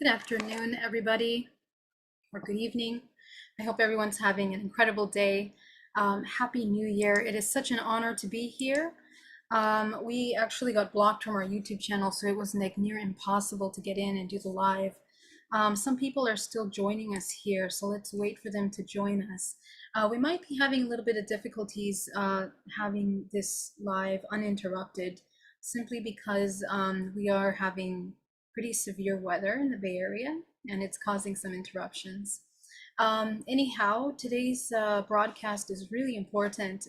Good afternoon, everybody, or good evening. I hope everyone's having an incredible day. Happy New Year. It is such an honor to be here. We actually got blocked from our YouTube channel, so it was like near impossible to get in and do the live. Some people are still joining us here, so let's wait for them to join us. We might be having a little bit of difficulties having this live uninterrupted, simply because we are having pretty severe weather in the Bay Area, and it's causing some interruptions. Anyhow, today's broadcast is really important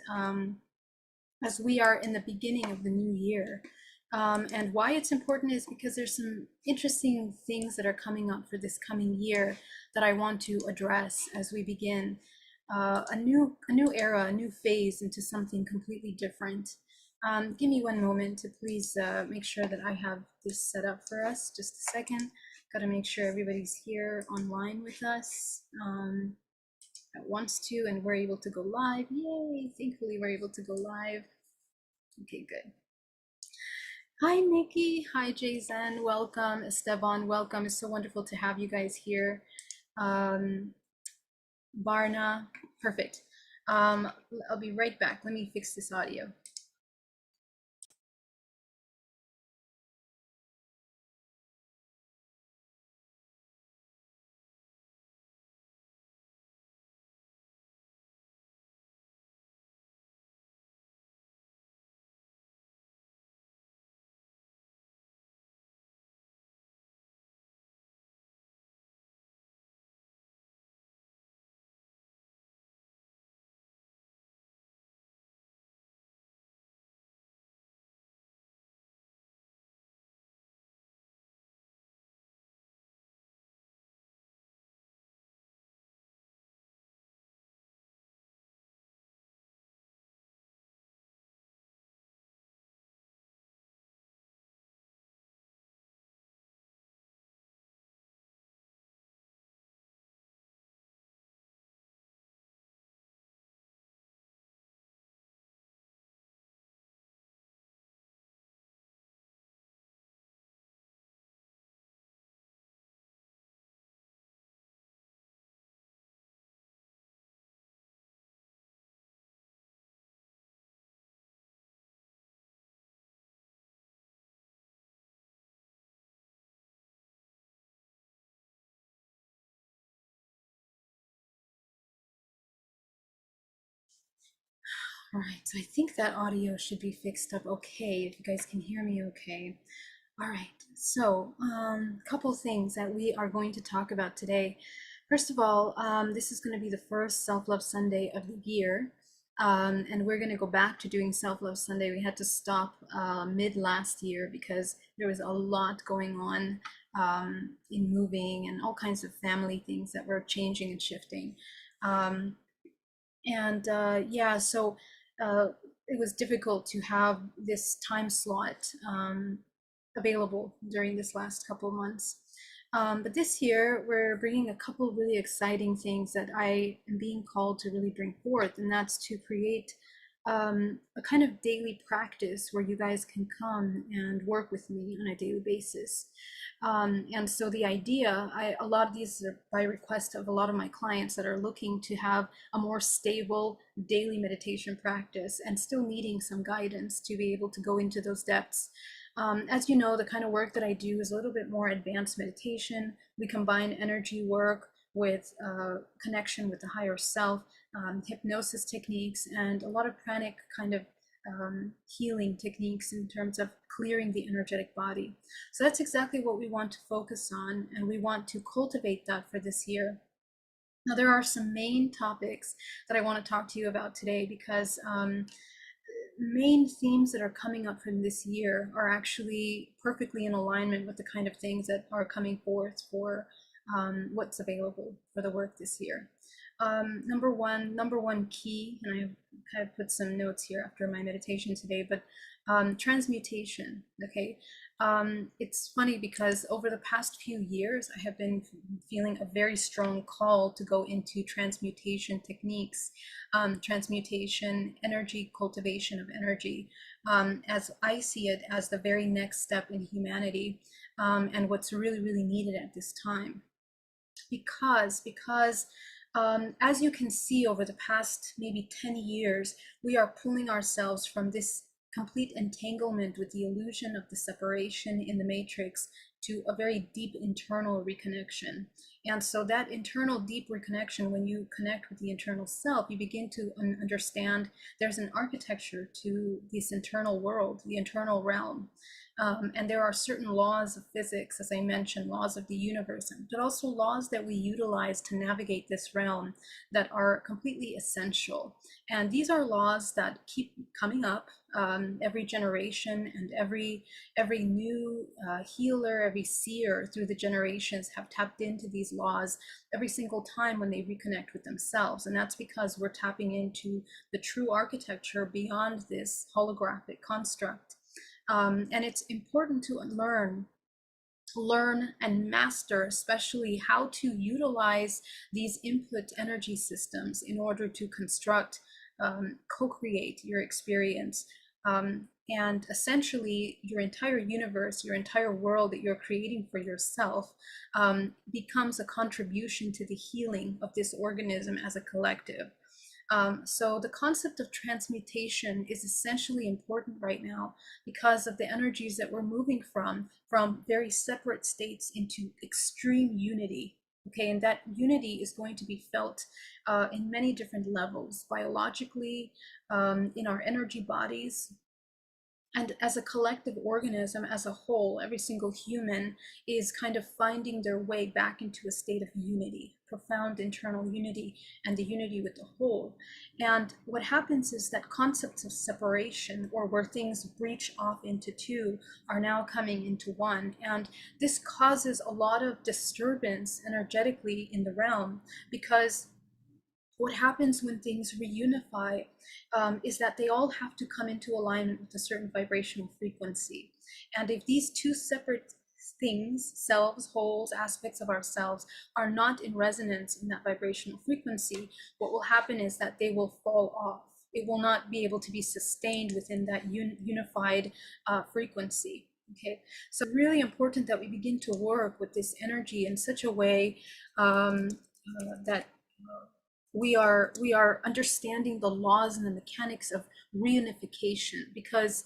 as we are in the beginning of the new year. And why it's important is because there's some interesting things that are coming up for this coming year that I want to address as we begin a new era, a new phase into something completely different. Give me one moment to please make sure that I have this set up for us. Just a second. Got to make sure everybody's here online with us that wants to, and we're able to go live. Yay! Thankfully, we're able to go live. Okay, good. Hi, Nikki. Hi, Jason. Welcome. Esteban, welcome. It's so wonderful to have you guys here. Barna, perfect. I'll be right back. Let me fix this audio. All right, so I think that audio should be fixed up okay, if you guys can hear me okay. All right, so a couple things that we are going to talk about today. First of all, this is going to be the first Self-Love Sunday of the year, and we're going to go back to doing Self-Love Sunday. We had to stop mid last year because there was a lot going on in moving and all kinds of family things that were changing and shifting. Yeah, so it was difficult to have this time slot available during this last couple of months. But this year, we're bringing a couple of really exciting things that I am being called to really bring forth, and that's to create a kind of daily practice where you guys can come and work with me on a daily basis. And so the idea, a lot of these are by request of a lot of my clients that are looking to have a more stable daily meditation practice and still needing some guidance to be able to go into those depths. As you know, the kind of work that I do is a little bit more advanced meditation. We combine energy work with connection with the higher self, hypnosis techniques, and a lot of pranic kind of healing techniques in terms of clearing the energetic body. So that's exactly what we want to focus on, and we want to cultivate that for this year. Now, there are some main topics that I want to talk to you about today because main themes that are coming up from this year are actually perfectly in alignment with the kind of things that are coming forth for what's available for the work this year. Number one key, and I kind of put some notes here after my meditation today, but transmutation. Okay, It's funny because over the past few years, I have been feeling a very strong call to go into transmutation techniques, transmutation, energy, cultivation of energy, as I see it as the very next step in humanity, and what's really, really needed at this time. Because as you can see over the past maybe 10 years, we are pulling ourselves from this complete entanglement with the illusion of the separation in the matrix to a very deep internal reconnection. And so that internal deep reconnection, when you connect with the internal self, you begin to understand there's an architecture to this internal world, the internal realm. And there are certain laws of physics, as I mentioned, laws of the universe, but also laws that we utilize to navigate this realm that are completely essential. And these are laws that keep coming up every generation, and every new healer, every seer through the generations have tapped into these laws every single time when they reconnect with themselves. And that's because we're tapping into the true architecture beyond this holographic construct. And it's important to learn and master, especially how to utilize these input energy systems in order to construct, co-create your experience. And essentially, your entire universe, your entire world that you're creating for yourself, becomes a contribution to the healing of this organism as a collective. So the concept of transmutation is essentially important right now because of the energies that we're moving from very separate states into extreme unity. Okay, and that unity is going to be felt in many different levels, biologically, in our energy bodies, and as a collective organism as a whole. Every single human is kind of finding their way back into a state of unity, profound internal unity, and the unity with the whole. And what happens is that concepts of separation, or where things breach off into two, are now coming into one. And this causes a lot of disturbance energetically in the realm, because what happens when things reunify is that they all have to come into alignment with a certain vibrational frequency. And if these two separate things, selves, wholes, aspects of ourselves, are not in resonance in that vibrational frequency, what will happen is that they will fall off. It will not be able to be sustained within that unified frequency. Okay, so really important that we begin to work with this energy in such a way that we are understanding the laws and the mechanics of reunification, because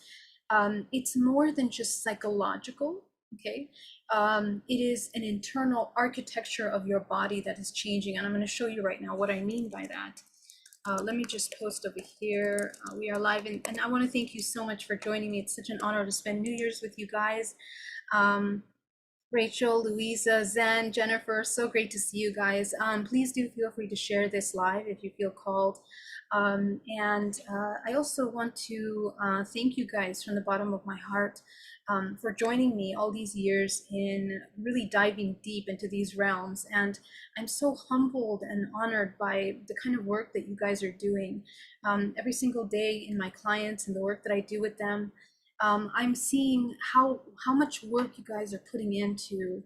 it's more than just psychological. Okay, it is an internal architecture of your body that is changing, and I'm going to show you right now what I mean by that. Let me just post over here. We are live, and I want to thank you so much for joining me. It's such an honor to spend New Year's with you guys. Rachel, Louisa, Zen, Jennifer, so great to see you guys. Please do feel free to share this live if you feel called. And I also want to thank you guys from the bottom of my heart for joining me all these years in really diving deep into these realms. And I'm so humbled and honored by the kind of work that you guys are doing every single day in my clients and the work that I do with them. I'm seeing how much work you guys are putting into,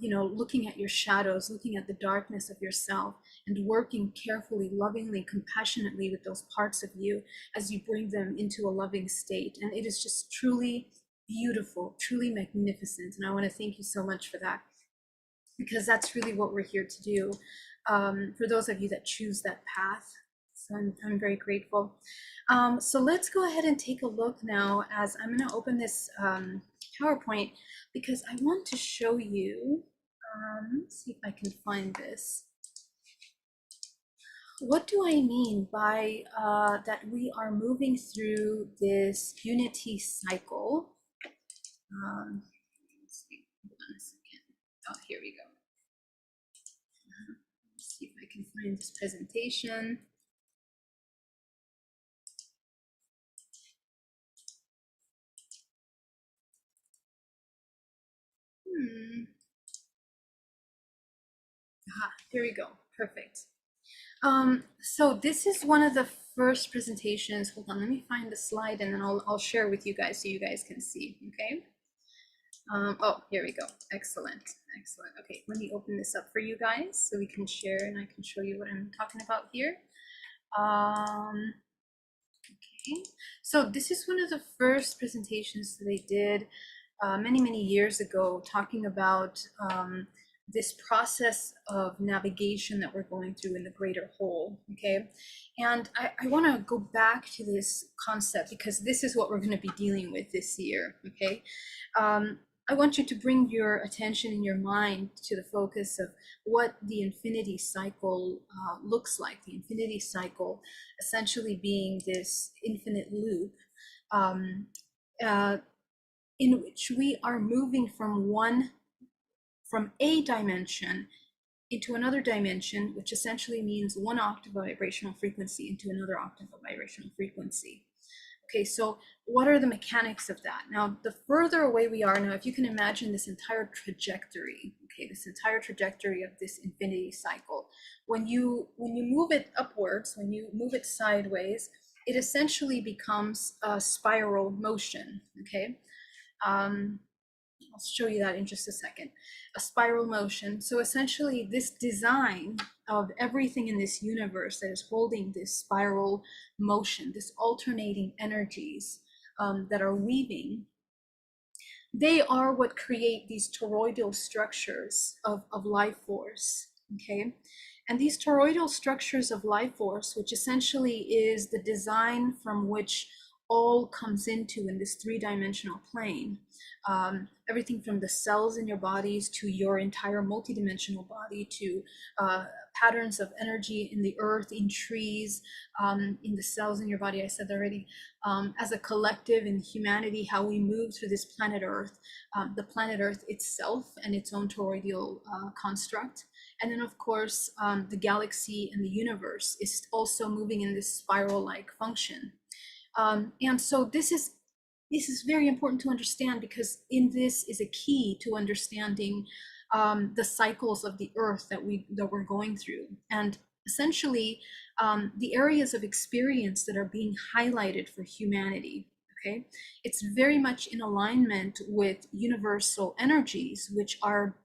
looking at your shadows, looking at the darkness of yourself, and working carefully, lovingly, compassionately with those parts of you as you bring them into a loving state. And it is just truly beautiful, truly magnificent. And I want to thank you so much for that, because that's really what we're here to do. For those of you that choose that path, so I'm very grateful. So let's go ahead and take a look now, as I'm going to open this PowerPoint, because I want to show you, let's see if I can find this. What do I mean by that we are moving through this unity cycle? Let's see, hold on a second. Oh, here we go. Let's see if I can find this presentation. Here we go. Perfect. So this is one of the first presentations. Hold on, let me find the slide, and then I'll share with you guys so you guys can see. Okay. Oh, here we go. Excellent. Excellent. Okay, let me open this up for you guys so we can share and I can show you what I'm talking about here. Okay, so this is one of the first presentations that I did many years ago, talking about this process of navigation that we're going through in the greater whole. Okay, and I want to go back to this concept because this is what we're going to be dealing with this year. Okay, I want you to bring your attention and your mind to the focus of what the infinity cycle looks like. The infinity cycle essentially being this infinite loop um, uh, in which we are moving from a dimension into another dimension, which essentially means one octave of vibrational frequency into another octave of vibrational frequency. Okay, so what are the mechanics of that? Now, the further away we are now, if you can imagine this entire trajectory, okay, this entire trajectory of this infinity cycle, when you move it upwards, when you move it sideways, it essentially becomes a spiral motion. Okay, I'll show you that in just a second. A spiral motion. So essentially, this design of everything in this universe that is holding this spiral motion, this alternating energies that are weaving, they are what create these toroidal structures of life force. Okay, and these toroidal structures of life force, which essentially is the design from which all comes into in this three-dimensional plane, everything from the cells in your bodies to your entire multidimensional body to patterns of energy in the earth, in trees, in the cells in your body, I said already, as a collective in humanity, how we move through this planet Earth, the planet Earth itself and its own toroidal construct. And then of course, the galaxy and the universe is also moving in this spiral-like function. And so this is very important to understand because in this is a key to understanding the cycles of the earth that we're going through. And essentially, the areas of experience that are being highlighted for humanity. Okay, it's very much in alignment with universal energies, which are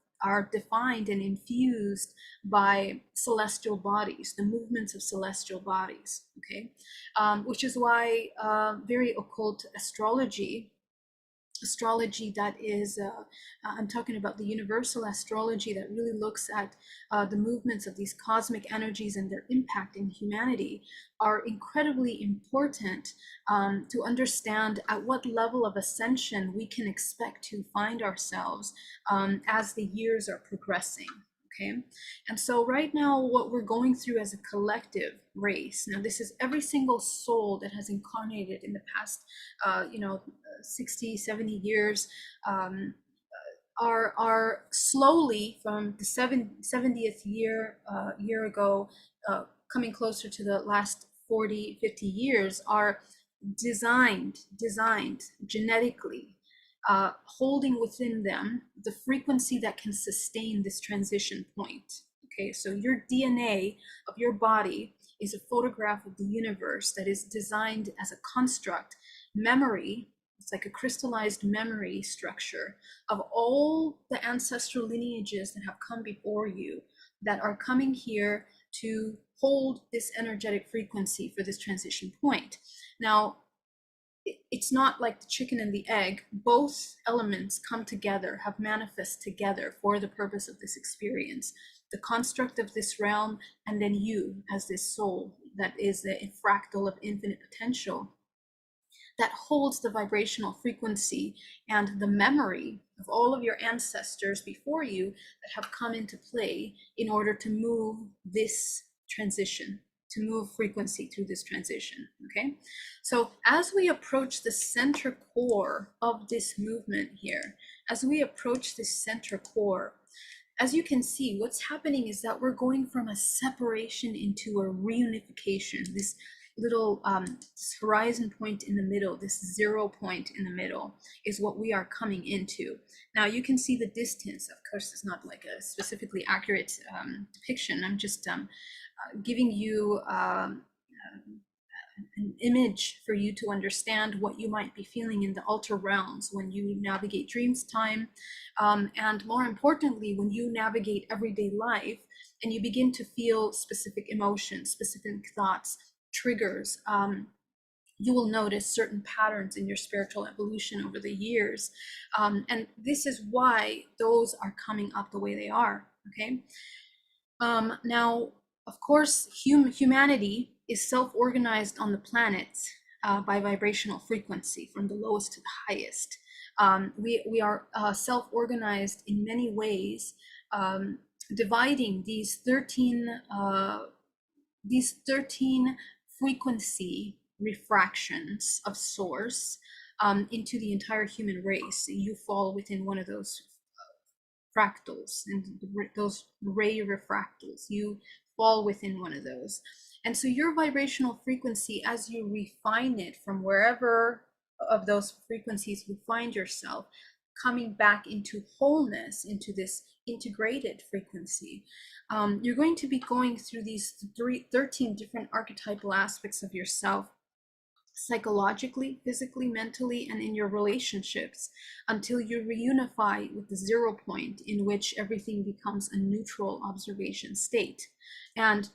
defined and infused by celestial bodies, the movements of celestial bodies. Okay, which is why very occult astrology that is, I'm talking about the universal astrology that really looks at the movements of these cosmic energies and their impact in humanity, are incredibly important to understand at what level of ascension we can expect to find ourselves as the years are progressing. Okay, and so right now what we're going through as a collective race, now this is every single soul that has incarnated in the past 60, 70 years, are slowly from the 70th year ago, coming closer to the last 40, 50 years, are designed genetically, holding within them the frequency that can sustain this transition point. Okay, so your DNA of your body is a photograph of the universe that is designed as a construct, memory. It's like a crystallized memory structure of all the ancestral lineages that have come before you, that are coming here to hold this energetic frequency for this transition point. Now, it's not like the chicken and the egg. Both elements come together, have manifest together for the purpose of this experience. The construct of this realm, and then you as this soul that is the fractal of infinite potential that holds the vibrational frequency and the memory of all of your ancestors before you that have come into play in order to move this transition, to move frequency through this transition. Okay, so as we approach the center core of this movement here, as we approach this center core, as you can see, what's happening is that we're going from a separation into a reunification. This little this horizon point in the middle, this 0 point in the middle, is what we are coming into. Now you can see the distance. Of course, it's not like a specifically accurate depiction. I'm just giving you an image for you to understand what you might be feeling in the altar realms when you navigate dreams time, and more importantly, when you navigate everyday life and you begin to feel specific emotions, specific thoughts, triggers. You will notice certain patterns in your spiritual evolution over the years. And this is why those are coming up the way they are, okay? Now, of course, humanity is self-organized on the planet by vibrational frequency from the lowest to the highest. We are self-organized in many ways, dividing these 13 frequency refractions of source into the entire human race. You fall within one of those fractals, and those ray refractals, you fall within one of those. And so your vibrational frequency, as you refine it from wherever of those frequencies you find yourself, coming back into wholeness, into this integrated frequency, you're going to be going through these 13 different archetypal aspects of yourself, psychologically, physically, mentally, and in your relationships, until you reunify with the 0 point in which everything becomes a neutral observation state. And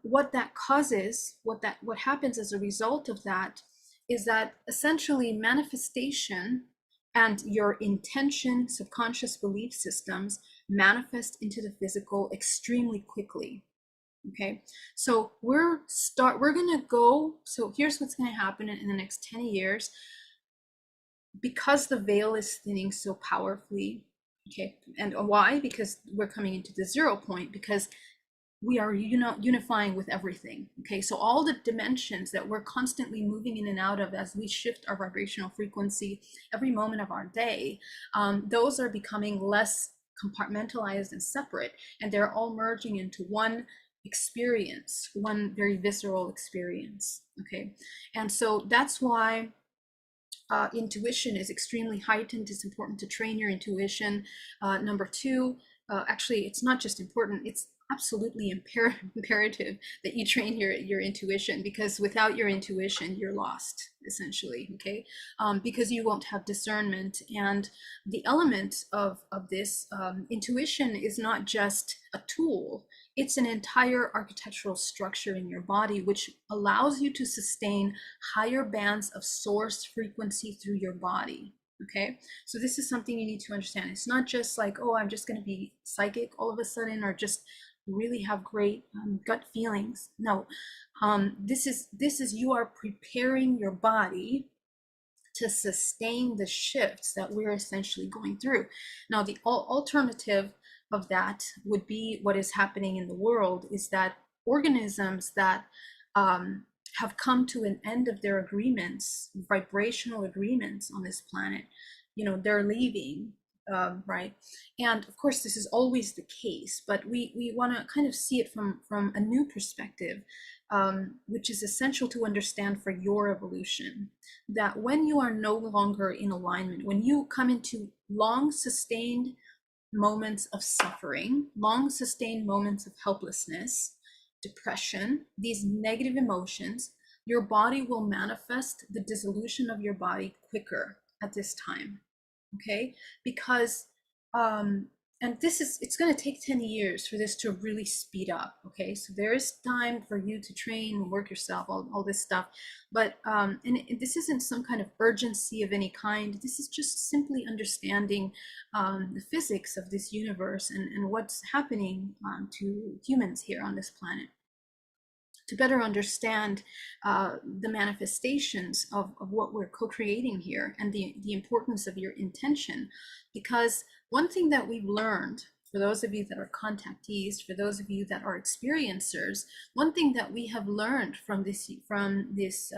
what that causes, what happens as a result of that, is that essentially manifestation and your intention, subconscious belief systems manifest into the physical extremely quickly. Okay, so we're gonna go. So here's what's gonna happen in the next 10 years, because the veil is thinning so powerfully. Okay, and why? Because we're coming into the 0 point, because we are unifying with everything. Okay, so all the dimensions that we're constantly moving in and out of as we shift our vibrational frequency every moment of our day, those are becoming less compartmentalized and separate, and they're all merging into one experience, one very visceral experience. Okay, and so that's why intuition is extremely heightened. It's important to train your intuition. Number two, actually, it's not just important, it's absolutely imperative that you train your intuition, because without your intuition, you're lost, essentially, okay? Because you won't have discernment. And the element of this intuition is not just a tool, it's an entire architectural structure in your body, which allows you to sustain higher bands of source frequency through your body. Okay, so this is something you need to understand. It's not just like, oh, I'm just going to be psychic all of a sudden, or just really have great gut feelings. No, this is you are preparing your body to sustain the shifts that we're essentially going through. Now, the alternative of that would be what is happening in the world, is that organisms that have come to an end of their agreements, vibrational agreements on this planet, they're leaving, right? And of course, this is always the case, but we want to kind of see it from a new perspective, which is essential to understand for your evolution. That when you are no longer in alignment, when you come into long sustained moments of suffering, long sustained moments of helplessness, depression, these negative emotions, your body will manifest the dissolution of your body quicker at this time. Okay, because and it's going to take 10 years for this to really speed up. Okay, so there is time for you to train, work yourself, all this stuff, but this isn't some kind of urgency of any kind. This is just simply understanding the physics of this universe and what's happening to humans here on this planet, to better understand the manifestations of what we're co-creating here, and the importance of your intention. Because one thing that we've learned, for those of you that are contactees, for those of you that are experiencers, one thing that we have learned from this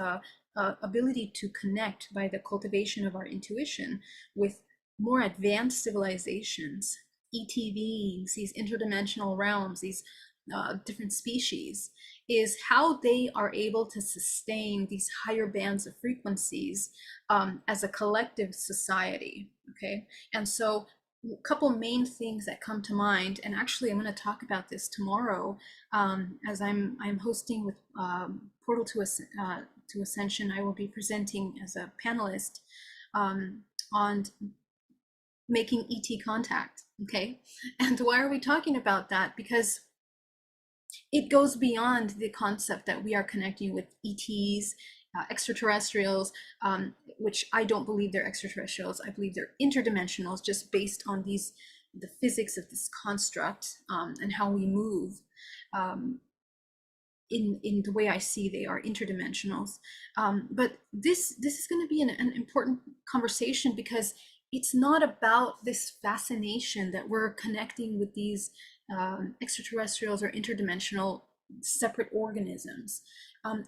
ability to connect by the cultivation of our intuition with more advanced civilizations, ETVs, these interdimensional realms, these different species, is how they are able to sustain these higher bands of frequencies as a collective society. Okay, and so couple main things that come to mind, and actually I'm going to talk about this tomorrow, as I'm hosting with Portal to Ascension. I will be presenting as a panelist on making ET contact. Okay, and why are we talking about that? Because it goes beyond the concept that we are connecting with ETs, extraterrestrials, which I don't believe they're extraterrestrials. I believe they're interdimensionals, just based on the physics of this construct, and how we move. In the way I see, they are interdimensionals. But this is going to be an important conversation, because it's not about this fascination that we're connecting with these extraterrestrials or interdimensional separate organisms.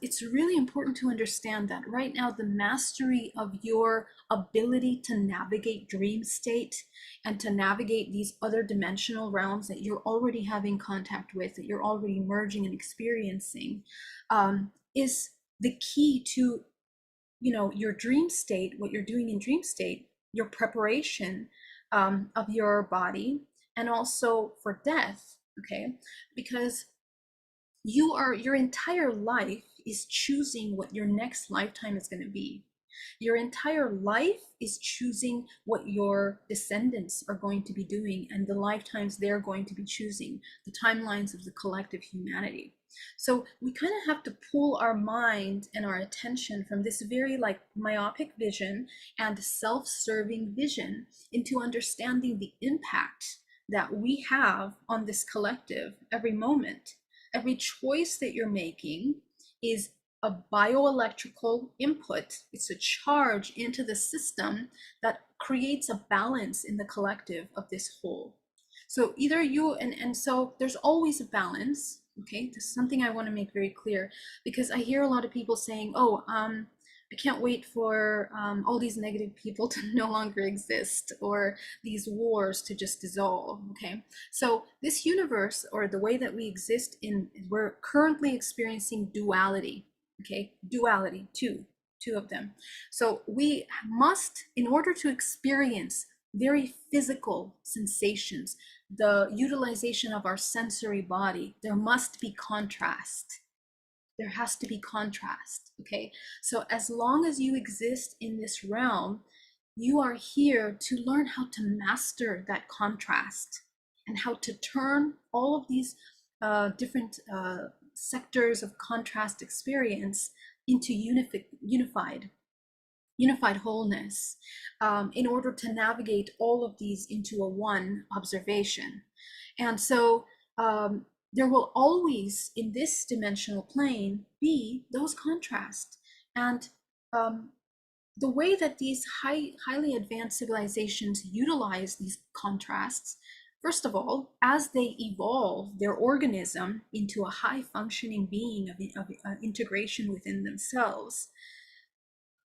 It's really important to understand that right now, the mastery of your ability to navigate dream state and to navigate these other dimensional realms that you're already having contact with, that you're already merging and experiencing, is the key to, your dream state, what you're doing in dream state, your preparation of your body, and also for death. Okay, because your entire life is choosing what your next lifetime is going to be. Your entire life is choosing what your descendants are going to be doing, and the lifetimes they're going to be choosing, the timelines of the collective humanity. So we kind of have to pull our mind and our attention from this very myopic vision and self-serving vision into understanding the impact that we have on this collective every moment. Every choice that you're making is a bioelectrical input. It's a charge into the system that creates a balance in the collective of this whole. So either you, and so there's always a balance. Okay, this is something I want to make very clear, because I hear a lot of people saying, oh, I can't wait for all these negative people to no longer exist, or these wars to just dissolve. Okay, so this universe, or the way that we exist in, we're currently experiencing duality. Okay, duality, two of them. So we must, in order to experience very physical sensations, the utilization of our sensory body, there must be contrast. There has to be contrast. Okay, so as long as you exist in this realm, you are here to learn how to master that contrast, and how to turn all of these different sectors of contrast experience into unified wholeness, in order to navigate all of these into a one observation. And so there will always, in this dimensional plane, be those contrasts. And the way that these highly advanced civilizations utilize these contrasts, first of all, as they evolve their organism into a high functioning being of integration within themselves,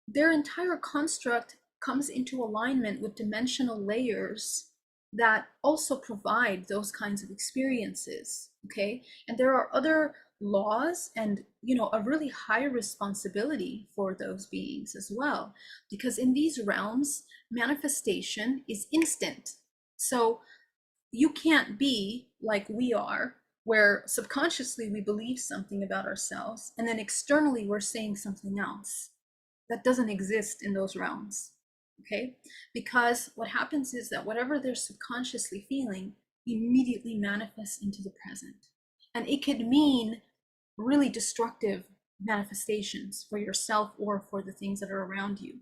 their entire construct comes into alignment with dimensional layers that also provide those kinds of experiences. Okay, and there are other laws and a really high responsibility for those beings as well, because in these realms manifestation is instant. So you can't be like we are, where subconsciously we believe something about ourselves and then externally we're saying something else. That doesn't exist in those realms. Okay, because what happens is that whatever they're subconsciously feeling immediately manifests into the present, and it could mean really destructive manifestations for yourself or for the things that are around you.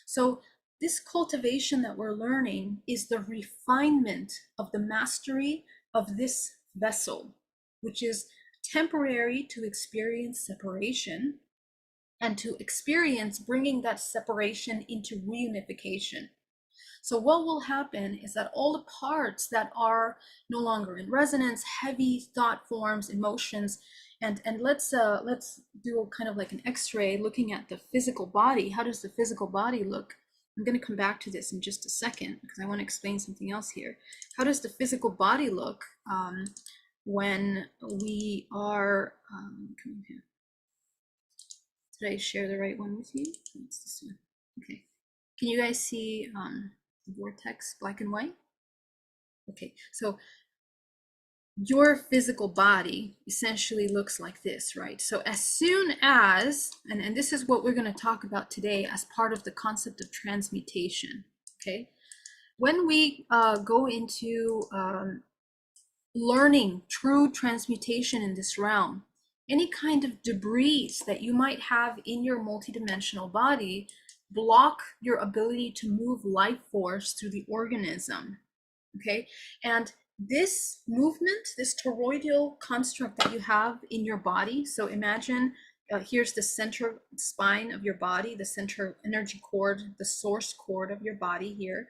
So this cultivation that we're learning is the refinement of the mastery of this vessel, which is temporary to experience separation, and to experience bringing that separation into reunification. So what will happen is that all the parts that are no longer in resonance, heavy thought forms, emotions, and let's do kind of like an X-ray looking at the physical body. How does the physical body look? I'm going to come back to this in just a second, because I want to explain something else here. How does the physical body look when we are come here? Did I share the right one with you? It's this one. Okay. Can you guys see the vortex black and white? Okay, so your physical body essentially looks like this, right? So as soon as, and this is what we're going to talk about today as part of the concept of transmutation, okay? When we go into learning true transmutation in this realm, any kind of debris that you might have in your multidimensional body block your ability to move life force through the organism, okay? And this movement, this toroidal construct that you have in your body, so imagine here's the center spine of your body, the center energy cord, the source cord of your body here.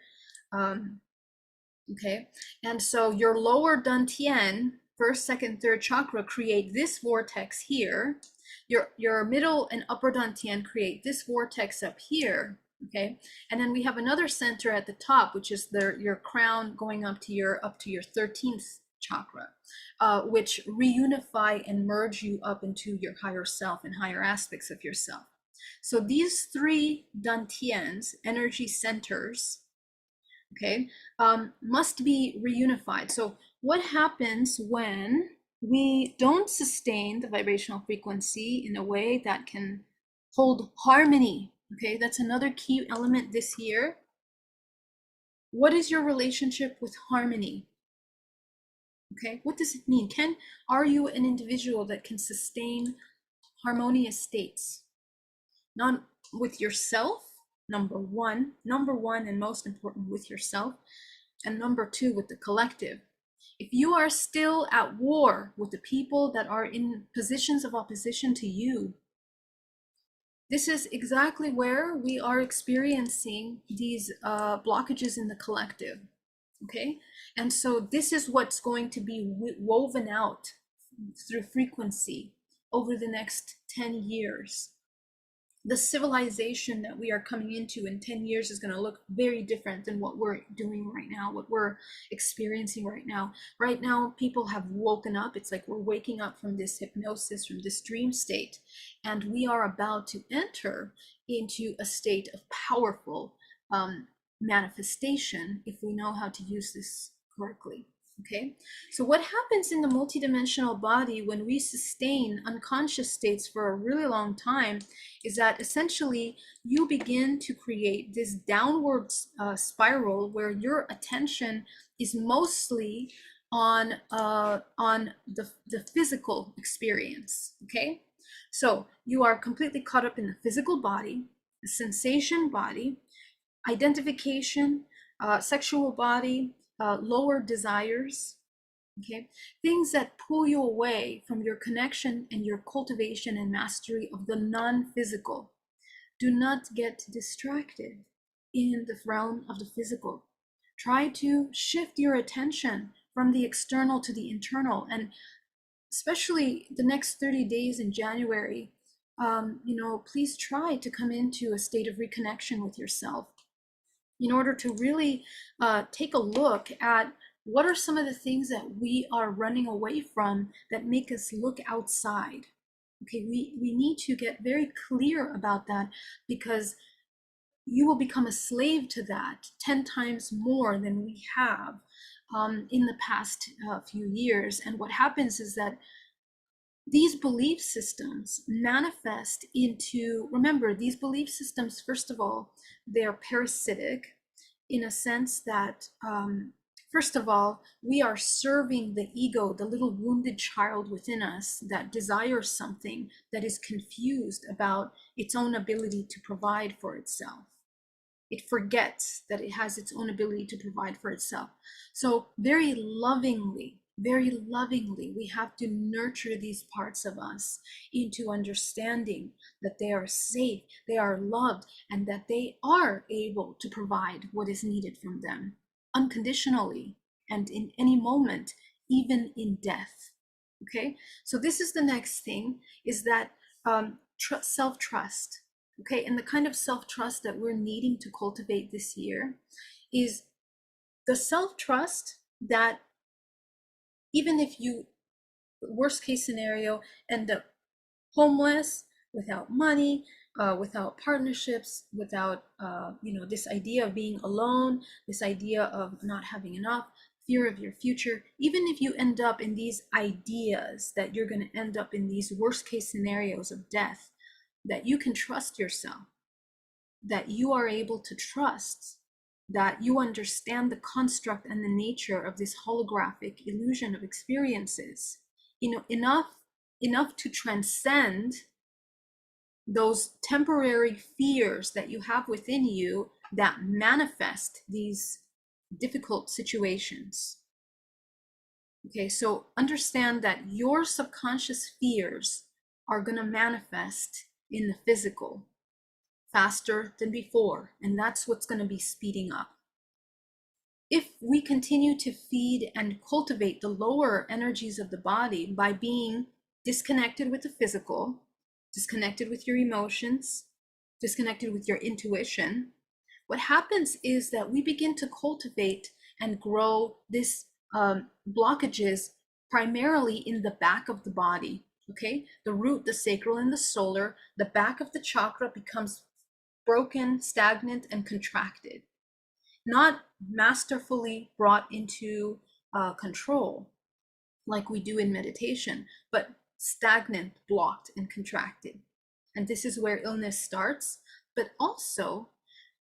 Okay, and so your lower dantian, first, second, third chakra create this vortex here. Your middle and upper dantian create this vortex up here. Okay, and then we have another center at the top, which is your crown going up to your 13th chakra, which reunify and merge you up into your higher self and higher aspects of yourself. So these three dantians, energy centers, okay, must be reunified. So what happens when we don't sustain the vibrational frequency in a way that can hold harmony? Okay, that's another key element this year. What is your relationship with harmony? Okay, what does it mean? Are you an individual that can sustain harmonious states? Not with yourself, number one and most important, with yourself, and number two, with the collective. If you are still at war with the people that are in positions of opposition to you, this is exactly where we are experiencing these blockages in the collective, okay? And so this is what's going to be woven out through frequency over the next 10 years. The civilization that we are coming into in 10 years is going to look very different than what we're doing right now, what we're experiencing right now. Right now, people have woken up. It's like we're waking up from this hypnosis, from this dream state, and we are about to enter into a state of powerful manifestation if we know how to use this correctly. Okay, so what happens in the multidimensional body when we sustain unconscious states for a really long time is that essentially you begin to create this downward spiral where your attention is mostly on the physical experience. Okay, so you are completely caught up in the physical body, the sensation body, identification, sexual body, lower desires, okay? Things that pull you away from your connection and your cultivation and mastery of the non-physical. Do not get distracted in the realm of the physical. Try to shift your attention from the external to the internal, and especially the next 30 days in January, please try to come into a state of reconnection with yourself in order to really take a look at what are some of the things that we are running away from that make us look outside. Okay, we need to get very clear about that, because you will become a slave to that 10 times more than we have in the past few years. And what happens is that these belief systems manifest into, remember, these belief systems, first of all, they're parasitic in a sense that, first of all, we are serving the ego, the little wounded child within us that desires something, that is confused about its own ability to provide for itself. It forgets that it has its own ability to provide for itself. So very lovingly, we have to nurture these parts of us into understanding that they are safe, they are loved, and that they are able to provide what is needed from them unconditionally and in any moment, even in death. Okay, so this is the next thing, is that self-trust. Okay, and the kind of self-trust that we're needing to cultivate this year is the self-trust that even if you, worst case scenario, end up homeless, without money, without partnerships, without this idea of being alone, this idea of not having enough, fear of your future, even if you end up in these ideas that you're going to end up in these worst case scenarios of death, that you can trust yourself, that you are able to trust, that you understand the construct and the nature of this holographic illusion of experiences, enough to transcend those temporary fears that you have within you that manifest these difficult situations. Okay, so understand that your subconscious fears are going to manifest in the physical faster than before, and that's what's going to be speeding up. If we continue to feed and cultivate the lower energies of the body by being disconnected with the physical, disconnected with your emotions, disconnected with your intuition, what happens is that we begin to cultivate and grow this blockages primarily in the back of the body. Okay, the root, the sacral, and the solar, the back of the chakra becomes broken, stagnant, and contracted, not masterfully brought into control like we do in meditation, but stagnant, blocked, and contracted. And this is where illness starts. But also,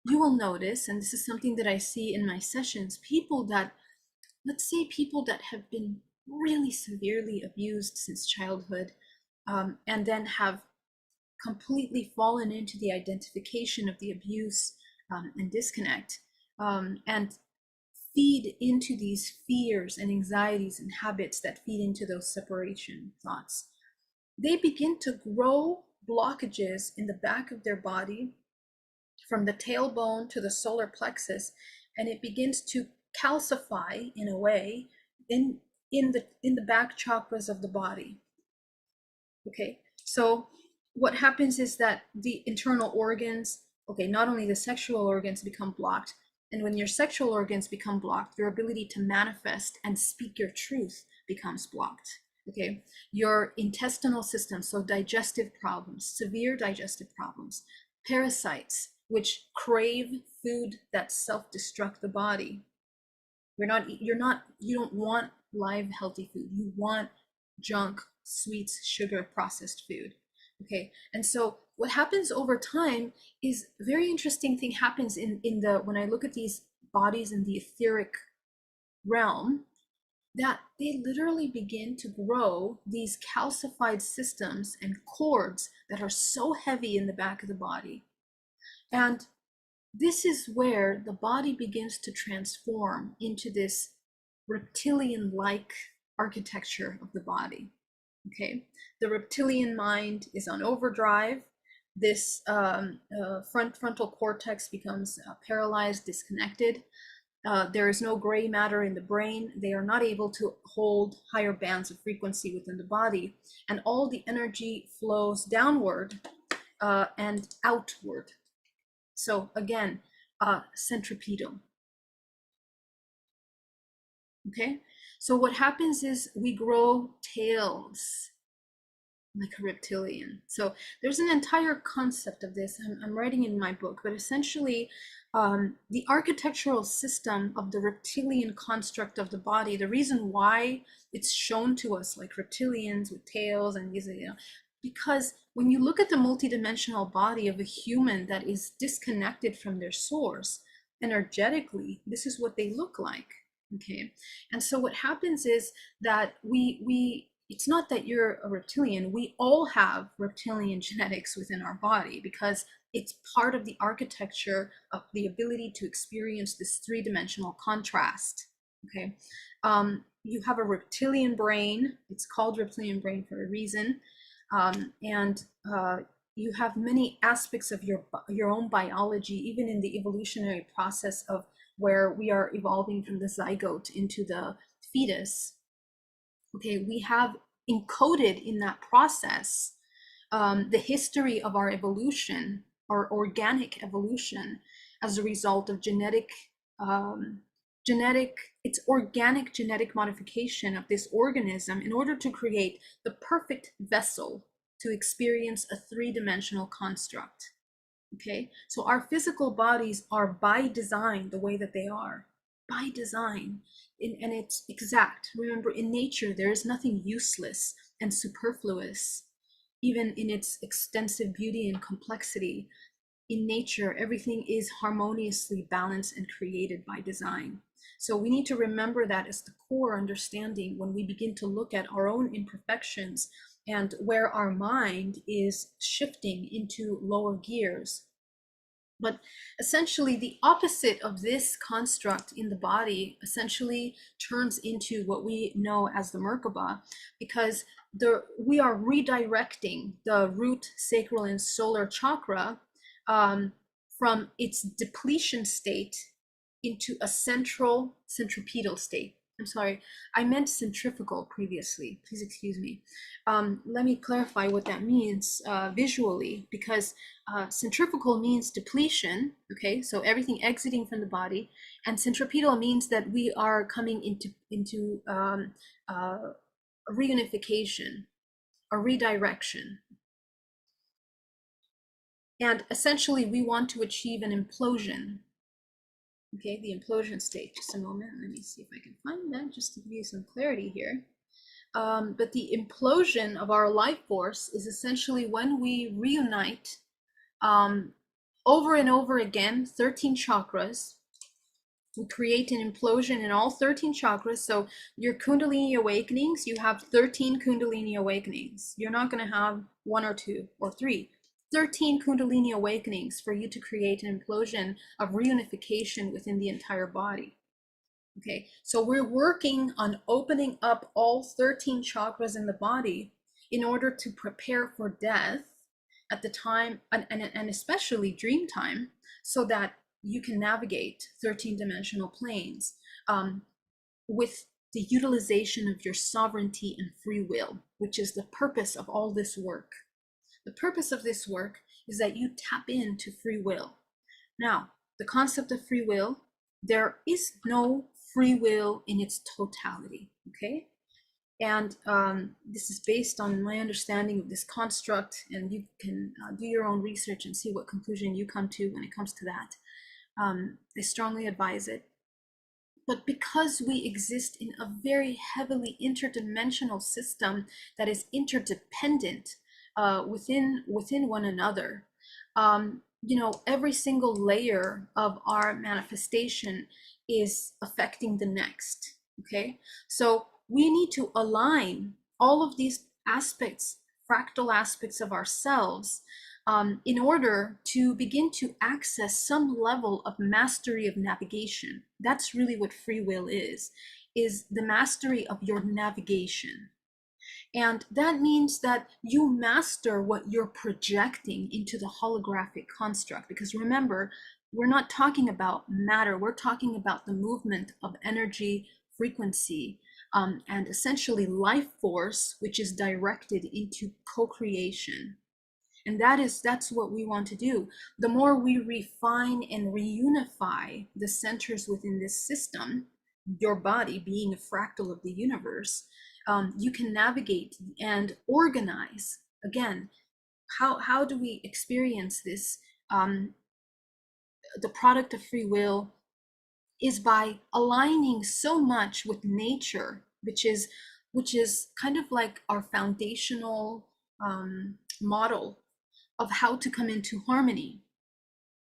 you will notice, and this is something that I see in my sessions, people that, let's say people that have been really severely abused since childhood, and then have completely fallen into the identification of the abuse and disconnect, and feed into these fears and anxieties and habits that feed into those separation thoughts. They begin to grow blockages in the back of their body from the tailbone to the solar plexus, and it begins to calcify in a way in the back chakras of the body. Okay, so what happens is that the internal organs, okay, not only the sexual organs become blocked, and when your sexual organs become blocked, your ability to manifest and speak your truth becomes blocked. Okay, your intestinal system, so digestive problems, severe digestive problems, parasites, which crave food that self-destruct the body. You don't want live, healthy food. You want junk, sweets, sugar, processed food. Okay, and so what happens over time is a very interesting thing happens when I look at these bodies in the etheric realm, that they literally begin to grow these calcified systems and cords that are so heavy in the back of the body. And this is where the body begins to transform into this reptilian-like architecture of the body. Okay, the reptilian mind is on overdrive. This frontal cortex becomes paralyzed, disconnected. There is no gray matter in the brain. They are not able to hold higher bands of frequency within the body, and all the energy flows downward and outward. So again, centripetal. Okay, so what happens is we grow tails like a reptilian. So there's an entire concept of this I'm writing in my book, but essentially the architectural system of the reptilian construct of the body, the reason why it's shown to us like reptilians with tails and these, because when you look at the multidimensional body of a human that is disconnected from their source energetically, this is what they look like. Okay, and so what happens is that it's not that you're a reptilian. We all have reptilian genetics within our body because it's part of the architecture of the ability to experience this three-dimensional contrast. Okay, you have a reptilian brain. It's called reptilian brain for a reason, and you have many aspects of your own biology, even in the evolutionary process of where we are evolving from the zygote into the fetus. Okay, we have encoded in that process the history of our evolution, our organic evolution, as a result of it's organic genetic modification of this organism in order to create the perfect vessel to experience a three-dimensional construct. Okay, so our physical bodies are by design the way that they are. by design. And it's exact. Remember, in nature, there is nothing useless and superfluous, even in its extensive beauty and complexity. In nature, everything is harmoniously balanced and created by design. So we need to remember that as the core understanding when we begin to look at our own imperfections and where our mind is shifting into lower gears. But essentially, the opposite of this construct in the body essentially turns into what we know as the Mer-Ka-Ba, because we are redirecting the root, sacral, and solar chakra from its depletion state into a centripetal state. I'm sorry, I meant centrifugal previously. Please excuse me. Let me clarify what that means visually, because centrifugal means depletion, okay? So everything exiting from the body, and centripetal means that we are coming into a reunification, a redirection. And essentially, we want to achieve an implosion. Okay, the implosion state. Just a moment. Let me see if I can find that just to give you some clarity here. But the implosion of our life force is essentially when we reunite over and over again 13 chakras. We create an implosion in all 13 chakras. So your Kundalini awakenings, you have 13 Kundalini awakenings. You're not going to have one or two or three. 13 Kundalini awakenings for you to create an implosion of reunification within the entire body. Okay, so we're working on opening up all 13 chakras in the body in order to prepare for death at the time, and especially dream time, so that you can navigate 13-dimensional planes with the utilization of your sovereignty and free will, which is the purpose of all this work. The purpose of this work is that you tap into free will. Now, the concept of free will, there is no free will in its totality, okay? And this is based on my understanding of this construct, and you can do your own research and see what conclusion you come to when it comes to that. I strongly advise it. But because we exist in a very heavily interdimensional system that is interdependent within one another, you know, every single layer of our manifestation is affecting the next. Okay, so we need to align all of these aspects, fractal aspects of ourselves, in order to begin to access some level of mastery of navigation. That's really what free will is the mastery of your navigation. And that means that you master what you're projecting into the holographic construct. Because remember, we're not talking about matter, we're talking about the movement of energy, frequency, and essentially life force, which is directed into co-creation. And that's what we want to do. The more we refine and reunify the centers within this system, your body being a fractal of the universe, you can navigate and organize. Again, how do we experience this? The product of free will is by aligning so much with nature, which is kind of like our foundational model of how to come into harmony.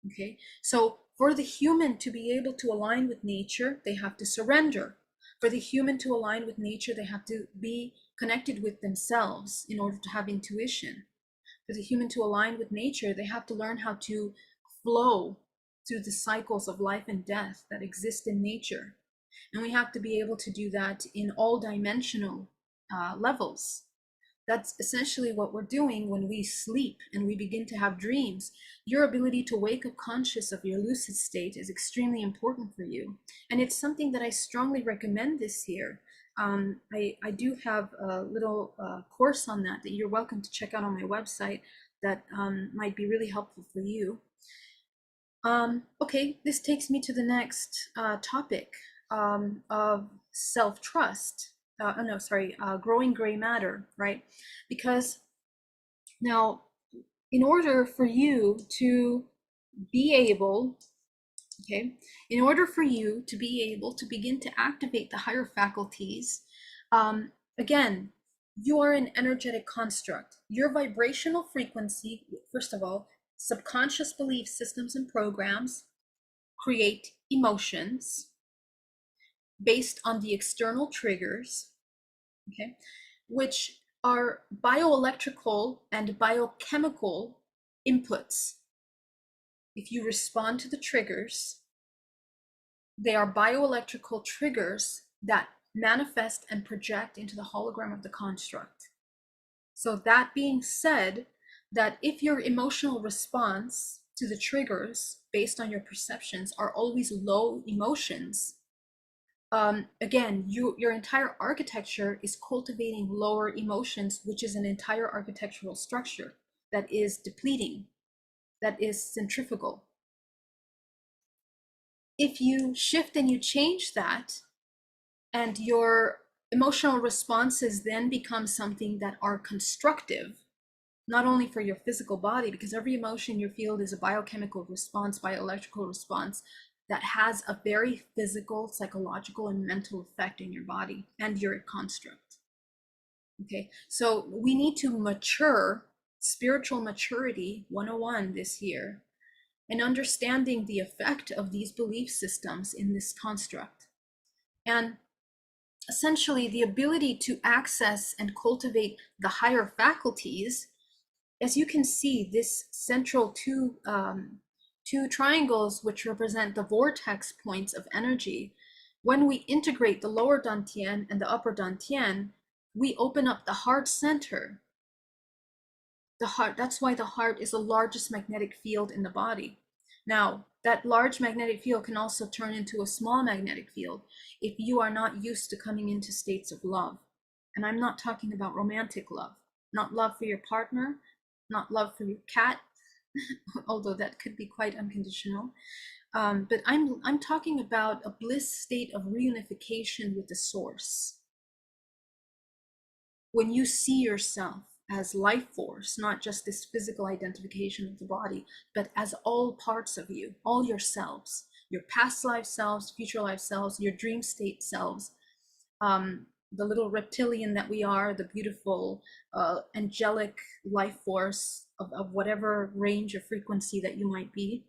Okay, so for the human to be able to align with nature, they have to surrender. For the human to align with nature, they have to be connected with themselves in order to have intuition. For the human to align with nature, they have to learn how to flow through the cycles of life and death that exist in nature. And we have to be able to do that in all dimensional levels. That's essentially what we're doing when we sleep and we begin to have dreams. Your ability to wake up conscious of your lucid state is extremely important for you. And it's something that I strongly recommend this year. I do have a little course on that you're welcome to check out on my website that might be really helpful for you. Okay, this takes me to the next topic of self-trust. Growing gray matter, right? Because now, in order for you to be able Okay, in order for you to be able to begin to activate the higher faculties, again, you are an energetic construct. Your vibrational frequency, first of all, subconscious belief systems and programs create emotions based on the external triggers, okay, which are bioelectrical and biochemical inputs. If you respond to the triggers, they are bioelectrical triggers that manifest and project into the hologram of the construct. So that being said, that if your emotional response to the triggers based on your perceptions are always low emotions, again, your entire architecture is cultivating lower emotions, which is an entire architectural structure that is depleting, that is centrifugal. If you shift and you change that, and your emotional responses then become something that are constructive, not only for your physical body, because every emotion you feel is a biochemical response, bioelectrical response that has a very physical, psychological, and mental effect in your body and your construct. Okay, so we need to mature, spiritual maturity 101 this year, and understanding the effect of these belief systems in this construct. And essentially, the ability to access and cultivate the higher faculties. As you can see, this central two triangles, which represent the vortex points of energy, when we integrate the lower dantian and the upper dantian, we open up the heart center. The heart, that's why the heart is the largest magnetic field in the body. Now, that large magnetic field can also turn into a small magnetic field if you are not used to coming into states of love. And I'm not talking about romantic love, not love for your partner, not love for your cat, although that could be quite unconditional. But I'm talking about a bliss state of reunification with the source. When you see yourself as life force, not just this physical identification of the body, but as all parts of you, all yourselves, your past life selves, future life selves, your dream state selves, the little reptilian that we are, the beautiful angelic life force of whatever range of frequency that you might be,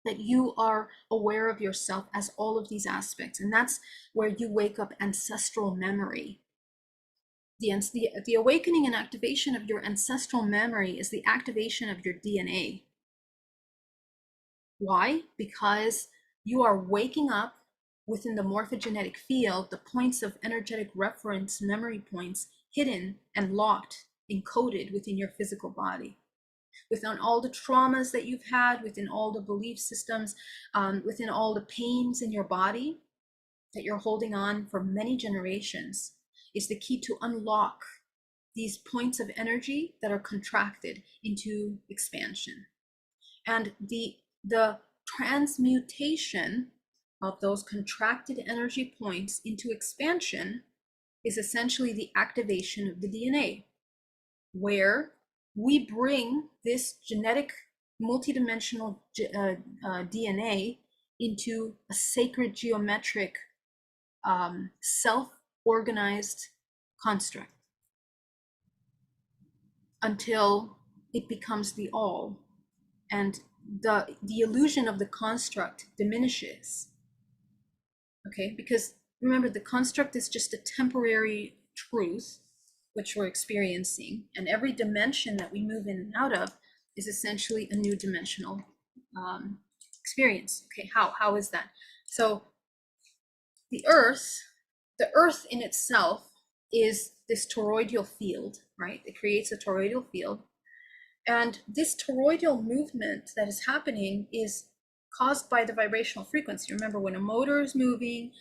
that you are aware of yourself as all of these aspects. And that's where you wake up ancestral memory. The awakening and activation of your ancestral memory is the activation of your DNA. Why? Because you are waking up within the morphogenetic field, the points of energetic reference memory points hidden and locked, encoded within your physical body. Within all the traumas that you've had, within all the belief systems, within all the pains in your body that you're holding on for many generations, is the key to unlock these points of energy that are contracted into expansion. And the transmutation of those contracted energy points into expansion is essentially the activation of the DNA, where we bring this genetic multidimensional DNA into a sacred geometric self-organized construct until it becomes the all, and the illusion of the construct diminishes. Okay, because remember, the construct is just a temporary truth which we're experiencing, and every dimension that we move in and out of is essentially a new dimensional experience. Okay, how is that? So the earth in itself is this toroidal field, right? It creates a toroidal field. And this toroidal movement that is happening is caused by the vibrational frequency. Remember, when a motor is moving,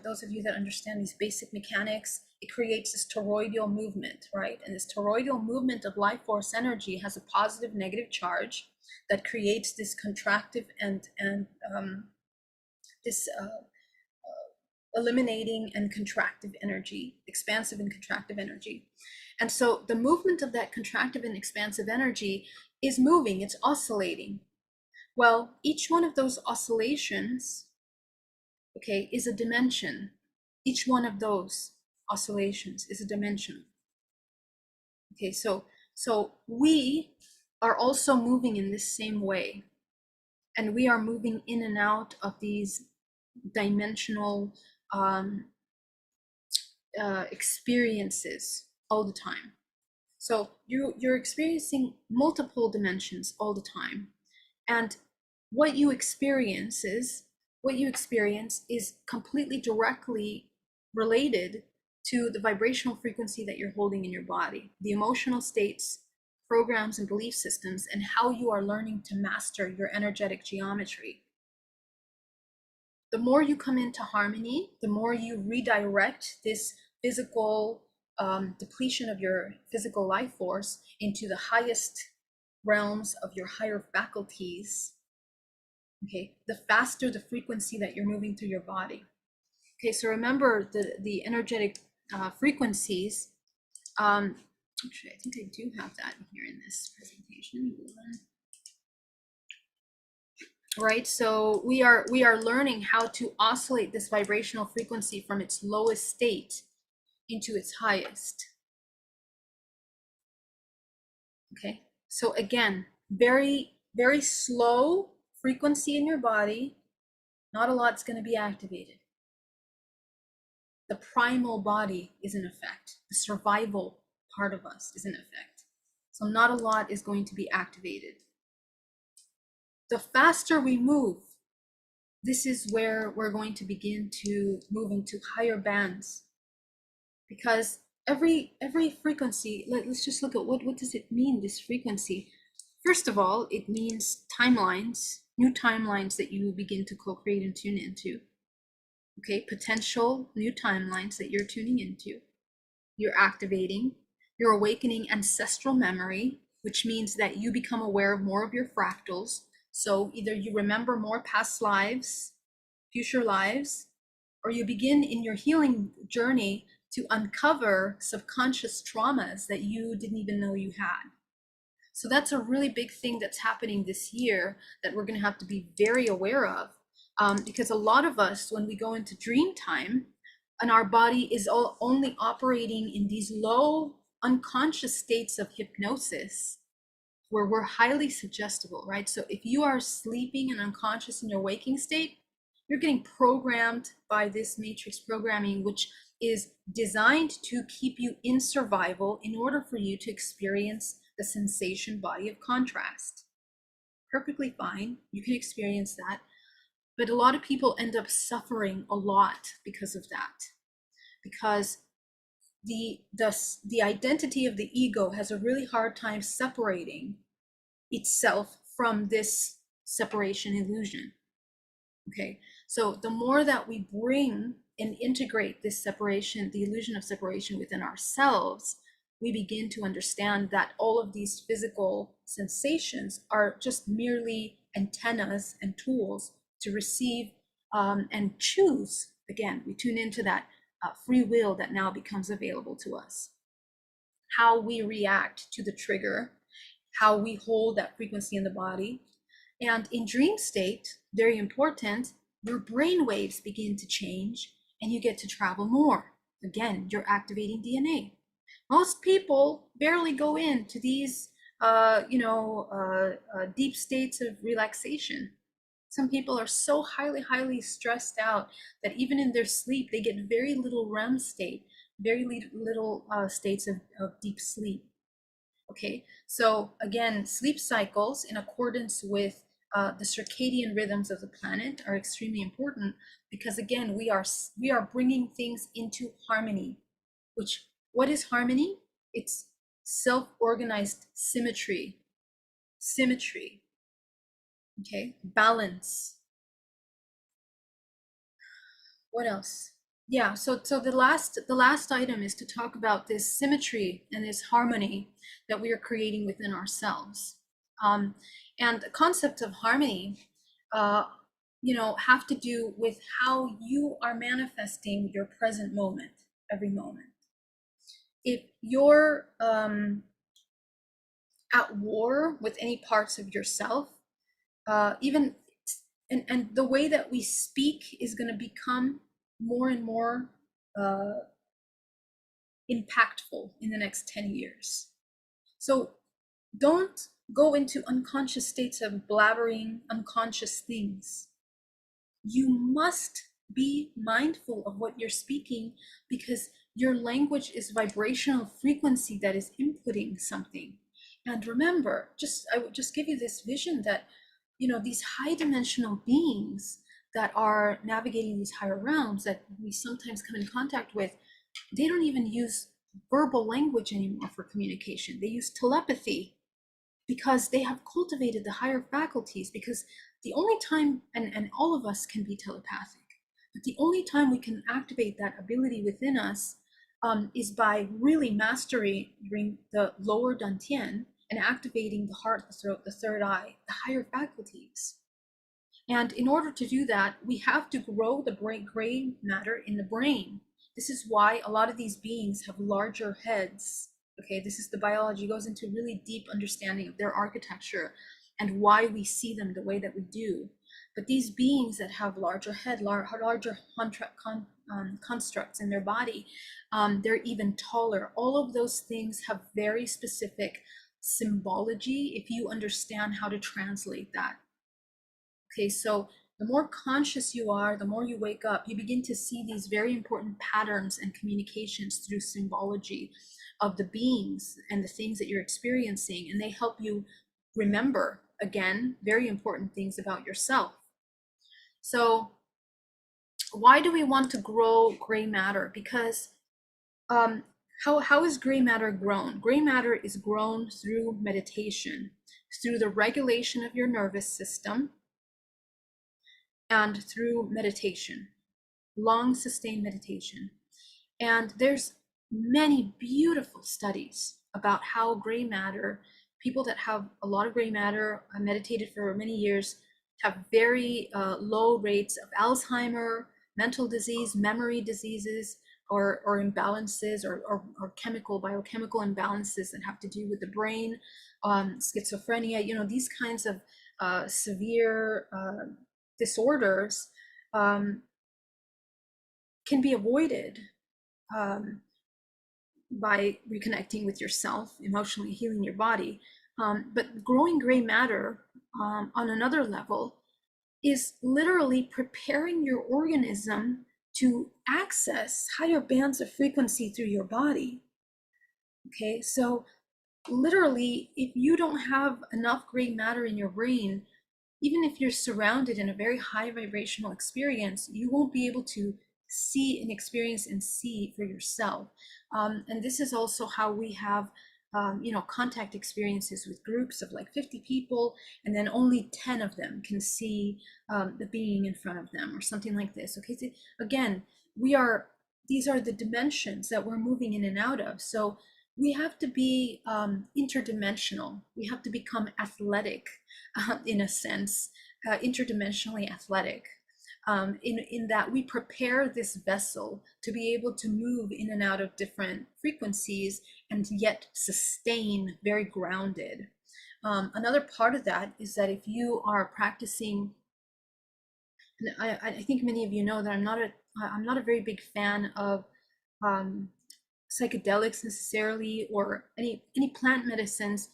those of you that understand these basic mechanics, it creates this toroidal movement, right? And this toroidal movement of life force energy has a positive, negative charge that creates this contractive and this eliminating and contractive energy, expansive and contractive energy. And so the movement of that contractive and expansive energy is moving, it's oscillating. Well, each one of those oscillations, okay, is a dimension. Each one of those oscillations is a dimension. Okay, so we are also moving in this same way, and we are moving in and out of these dimensional experiences all the time. So you're experiencing multiple dimensions all the time, and what you experience is completely directly related to the vibrational frequency that you're holding in your body, the emotional states, programs, and belief systems, and how you are learning to master your energetic geometry. The more you come into harmony, the more you redirect this physical depletion of your physical life force into the highest realms of your higher faculties. Okay, the faster the frequency that you're moving through your body. Okay, so remember the energetic frequencies. Actually, I think I do have that here in this presentation. Right, so we are learning how to oscillate this vibrational frequency from its lowest state into its highest. Okay, so again, very slow frequency in your body. Not a lot's going to be activated. The primal body is in effect. The survival part of us is in effect. So not a lot is going to be activated. The faster we move, this is where we're going to begin to move into higher bands, because every frequency, let's just look at what does it mean, this frequency. First of all, it means timelines, new timelines that you begin to co-create and tune into. Okay, potential new timelines that you're tuning into. You're activating, you're awakening ancestral memory, which means that you become aware of more of your fractals. So either you remember more past lives, future lives, or you begin in your healing journey to uncover subconscious traumas that you didn't even know you had. So that's a really big thing that's happening this year that we're going to have to be very aware of, because a lot of us, when we go into dream time, and our body is only operating in these low unconscious states of hypnosis, where we're highly suggestible, right? So if you are sleeping and unconscious in your waking state, you're getting programmed by this matrix programming, which is designed to keep you in survival in order for you to experience the sensation body of contrast. Perfectly fine, you can experience that. But a lot of people end up suffering a lot because of that. Because the identity of the ego has a really hard time separating itself from this separation illusion. Okay, so the more that we bring and integrate this separation, the illusion of separation within ourselves, we begin to understand that all of these physical sensations are just merely antennas and tools to receive and choose. Again, we tune into that free will that now becomes available to us. How we react to the trigger, how we hold that frequency in the body. And in dream state, very important, your brain waves begin to change and you get to travel more. Again, you're activating DNA. Most people barely go into these, deep states of relaxation. Some people are so highly stressed out that even in their sleep, they get very little REM state, very little states of deep sleep. Okay, so again, sleep cycles in accordance with the circadian rhythms of the planet are extremely important, because again, we are bringing things into harmony. Which, what is harmony? It's self-organized symmetry, okay, balance. What else? Yeah, so the last item is to talk about this symmetry and this harmony that we are creating within ourselves. And the concept of harmony, have to do with how you are manifesting your present moment, every moment. If you're at war with any parts of yourself, even and the way that we speak is going to become more and more impactful in the next 10 years. So don't go into unconscious states of blabbering unconscious things. You must be mindful of what you're speaking, because your language is vibrational frequency that is inputting something. And remember, I would just give you this vision that, these high dimensional beings that are navigating these higher realms that we sometimes come in contact with, they don't even use verbal language anymore for communication. They use telepathy, because they have cultivated the higher faculties. Because the only time, and all of us can be telepathic, but the only time we can activate that ability within us is by really mastering the lower dantian and activating the heart, the throat, the third eye, the higher faculties. And in order to do that, we have to grow the gray matter in the brain. This is why a lot of these beings have larger heads. Okay, this is the biology, goes into really deep understanding of their architecture and why we see them the way that we do. But these beings that have larger head, larger constructs in their body, they're even taller. All of those things have very specific symbology if you understand how to translate that. Okay, so the more conscious you are, the more you wake up, you begin to see these very important patterns and communications through symbology of the beings and the things that you're experiencing, and they help you remember, again, very important things about yourself. So why do we want to grow gray matter? Because how is gray matter grown? Gray matter is grown through meditation, through the regulation of your nervous system, and through meditation, long sustained meditation. And there's many beautiful studies about how gray matter, people that have a lot of gray matter, meditated for many years, have very low rates of Alzheimer, mental disease, memory diseases, or imbalances, or biochemical imbalances that have to do with the brain, schizophrenia, these kinds of severe disorders can be avoided by reconnecting with yourself, emotionally healing your body. But growing gray matter on another level is literally preparing your organism to access higher bands of frequency through your body. Okay, so literally, if you don't have enough gray matter in your brain, even if you're surrounded in a very high vibrational experience, you won't be able to see and experience and see for yourself. And this is also how we have contact experiences with groups of like 50 people, and then only 10 of them can see the being in front of them, or something like this. Okay, so again, these are the dimensions that we're moving in and out of. So we have to be interdimensional. We have to become athletic, in a sense, interdimensionally athletic, in that we prepare this vessel to be able to move in and out of different frequencies and yet sustain very grounded. Another part of that is that if you are practicing, and I think many of you know that I'm not a very big fan of psychedelics necessarily, or any plant medicines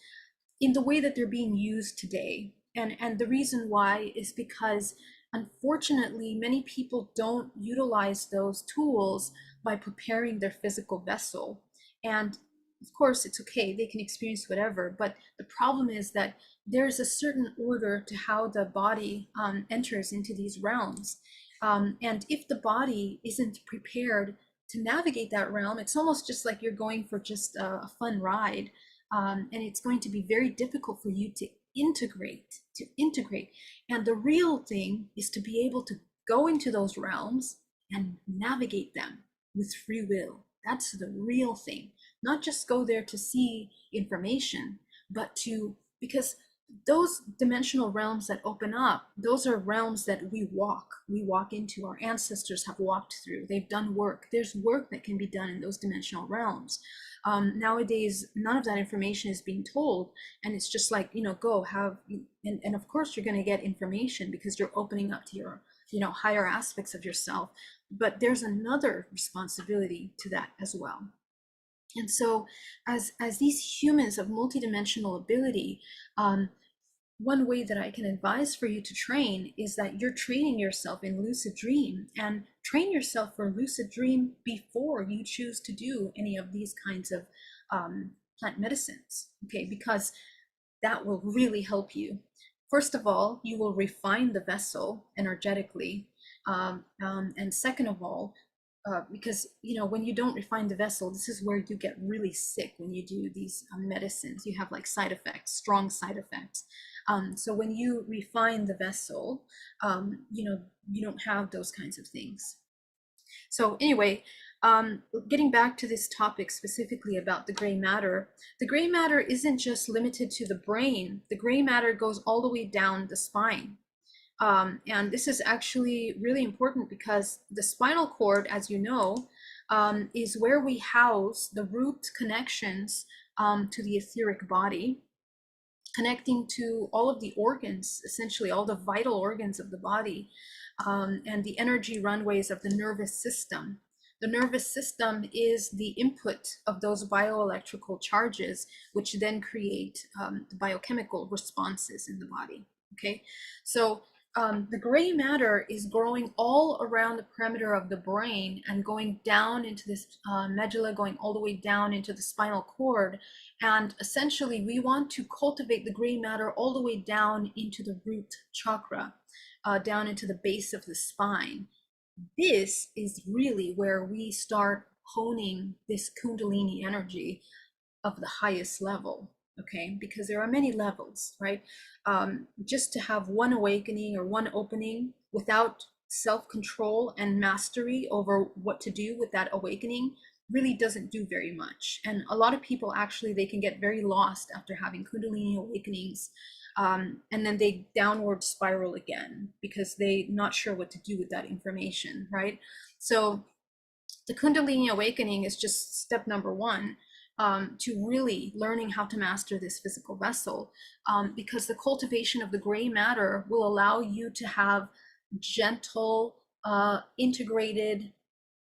in the way that they're being used today. And the reason why is because, unfortunately, many people don't utilize those tools by preparing their physical vessel. And of course, it's okay, they can experience whatever, but the problem is that there's a certain order to how the body enters into these realms. And if the body isn't prepared to navigate that realm, it's almost just like you're going for just a fun ride. And it's going to be very difficult for you to integrate. And the real thing is to be able to go into those realms and navigate them with free will. That's the real thing. Not just go there to see information, but because those dimensional realms that open up, those are realms that we walk into. Our ancestors have walked through. They've done work. There's work that can be done in those dimensional realms. Nowadays, none of that information is being told, and it's just like, go have, and of course you're going to get information because you're opening up to your, higher aspects of yourself. But there's another responsibility to that as well. And so as these humans of multidimensional ability, one way that I can advise for you to train is that you're training yourself in lucid dream, and train yourself for lucid dream before you choose to do any of these kinds of plant medicines, okay? Because that will really help you. First of all, you will refine the vessel energetically. And second of all, because when you don't refine the vessel, this is where you get really sick. When you do these medicines, you have like side effects, strong side effects. So when you refine the vessel, you don't have those kinds of things. So anyway, getting back to this topic specifically about the gray matter isn't just limited to the brain. The gray matter goes all the way down the spine. And this is actually really important because the spinal cord, as you know, is where we house the root connections to the etheric body, connecting to all of the organs, essentially all the vital organs of the body, and the energy runways of the nervous system. The nervous system is the input of those bioelectrical charges, which then create the biochemical responses in the body. Okay, so the gray matter is growing all around the perimeter of the brain and going down into this medulla, going all the way down into the spinal cord. And essentially, we want to cultivate the gray matter all the way down into the root chakra, down into the base of the spine. This is really where we start honing this Kundalini energy of the highest level. Okay, because there are many levels, right? Just to have one awakening or one opening without self-control and mastery over what to do with that awakening really doesn't do very much. And a lot of people actually, they can get very lost after having Kundalini awakenings, and then they downward spiral again because they're not sure what to do with that information, right? So the Kundalini awakening is just step number one, to really learning how to master this physical vessel, because the cultivation of the gray matter will allow you to have gentle, integrated,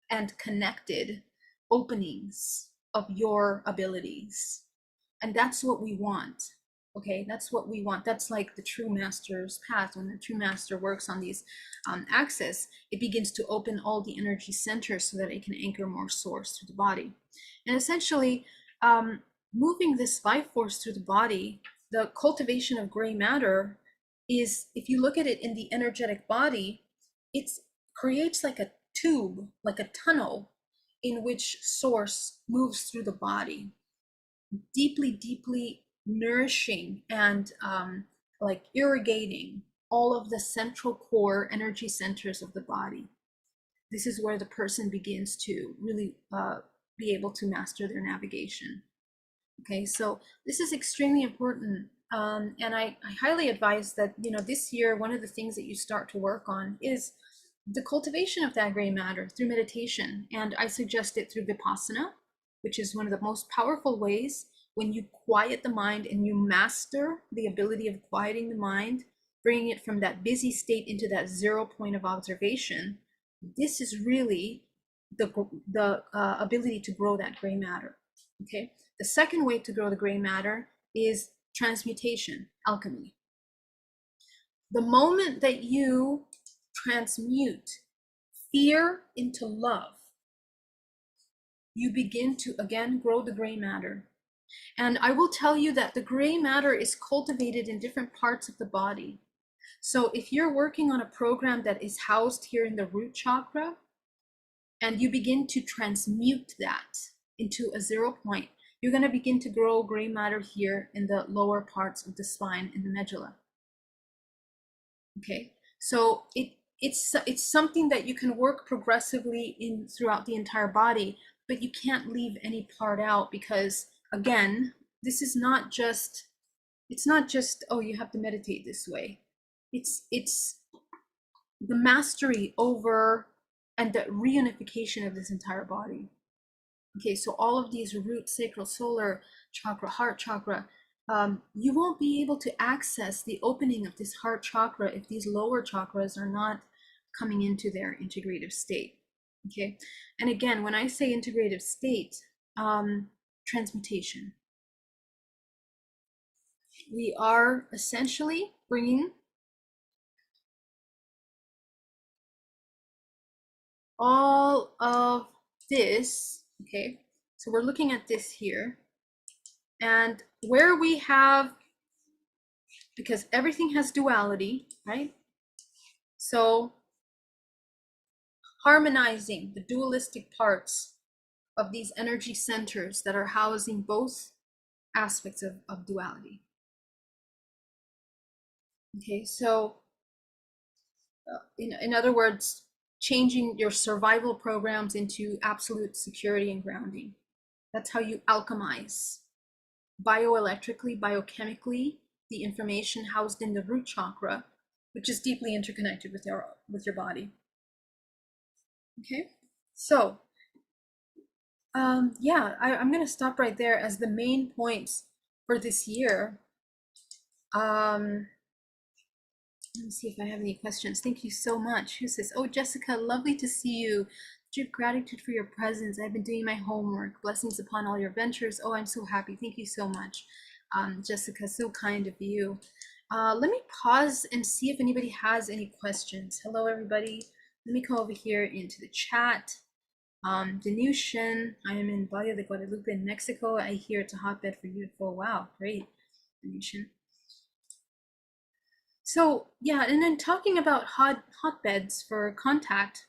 and connected openings of your abilities. And that's what we want. Okay, that's what we want. That's like the true master's path. When the true master works on these axis, it begins to open all the energy centers so that it can anchor more source through the body. And essentially, moving this life force through the body, the cultivation of gray matter is, if you look at it in the energetic body, it creates like a tube, like a tunnel in which source moves through the body, deeply, deeply nourishing and like irrigating all of the central core energy centers of the body. This is where the person begins to really be able to master their navigation. Okay, so this is extremely important. And I highly advise that, this year, one of the things that you start to work on is the cultivation of that gray matter through meditation. And I suggest it through Vipassana, which is one of the most powerful ways. When you quiet the mind and you master the ability of quieting the mind, bringing it from that busy state into that 0 point of observation, this is really the ability to grow that gray matter. Okay. The second way to grow the gray matter is transmutation, alchemy. The moment that you transmute fear into love, you begin to again grow the gray matter. And I will tell you that the gray matter is cultivated in different parts of the body. So if you're working on a program that is housed here in the root chakra, and you begin to transmute that into a 0 point, you're going to begin to grow gray matter here in the lower parts of the spine, in the medulla. Okay, so it's something that you can work progressively in throughout the entire body, but you can't leave any part out, because again, this is not just It's not just, oh, you have to meditate this way. It's the mastery over and the reunification of this entire body. Okay, so all of these root, sacral, solar chakra, heart chakra, you won't be able to access the opening of this heart chakra if these lower chakras are not coming into their integrative state. Okay, and again, when I say integrative state, transmutation, we are essentially bringing all of this. Okay, so we're looking at this here, and where we have, because everything has duality, right? So harmonizing the dualistic parts of these energy centers that are housing both aspects of duality. Okay, so in other words, changing your survival programs into absolute security and grounding. That's how you alchemize bioelectrically, biochemically, the information housed in the root chakra, which is deeply interconnected with your body. Okay, so yeah, I'm going to stop right there as the main points for this year. Let me see if I have any questions. Thank you so much. Who says, oh, Jessica, lovely to see you. Deep gratitude for your presence. I've been doing my homework. Blessings upon all your ventures. Oh, I'm so happy. Thank you so much, Jessica. So kind of you. Let me pause and see if anybody has any questions. Hello, everybody. Let me come over here into the chat. Danusian, I am in Valle de Guadalupe in Mexico. I hear it's a hotbed for beautiful. Wow, great, Danusian. So yeah, and then talking about hotbeds for contact,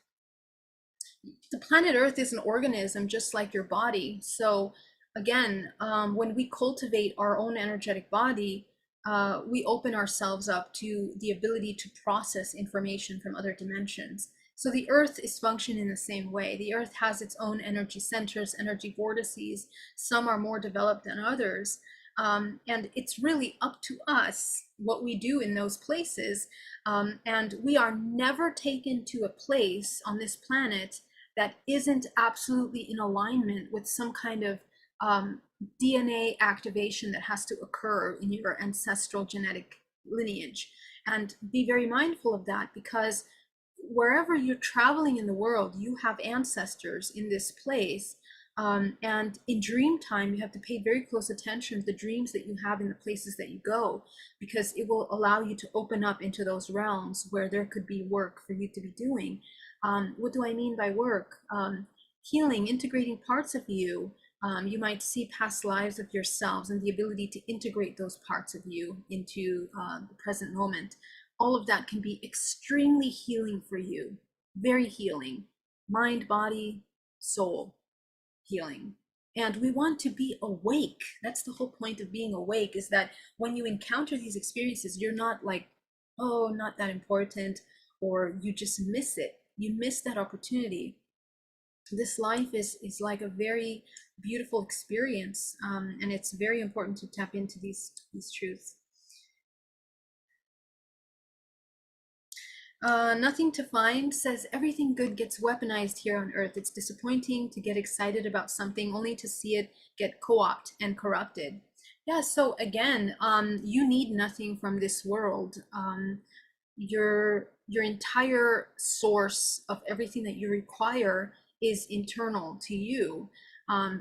the planet Earth is an organism just like your body. So again, when we cultivate our own energetic body, we open ourselves up to the ability to process information from other dimensions. So the Earth is functioning in the same way. The Earth has its own energy centers, energy vortices. Some are more developed than others. And it's really up to us what we do in those places. And we are never taken to a place on this planet that isn't absolutely in alignment with some kind of DNA activation that has to occur in your ancestral genetic lineage. And be very mindful of that, because wherever you're traveling in the world, you have ancestors in this place. And in dream time, you have to pay very close attention to the dreams that you have in the places that you go, because it will allow you to open up into those realms where there could be work for you to be doing. What do I mean by work? Healing, integrating parts of you. You might see past lives of yourselves and the ability to integrate those parts of you into the present moment. All of that can be extremely healing for you, very healing, mind, body, soul healing. And we want to be awake. That's the whole point of being awake, is that when you encounter these experiences, you're not like, oh, not that important, or you just miss it. You miss that opportunity. This life is like a very beautiful experience, and it's very important to tap into these truths. Nothing to find says everything good gets weaponized here on Earth. It's disappointing to get excited about something only to see it get co-opted and corrupted. Yeah, so again, you need nothing from this world. Your entire source of everything that you require is internal to you.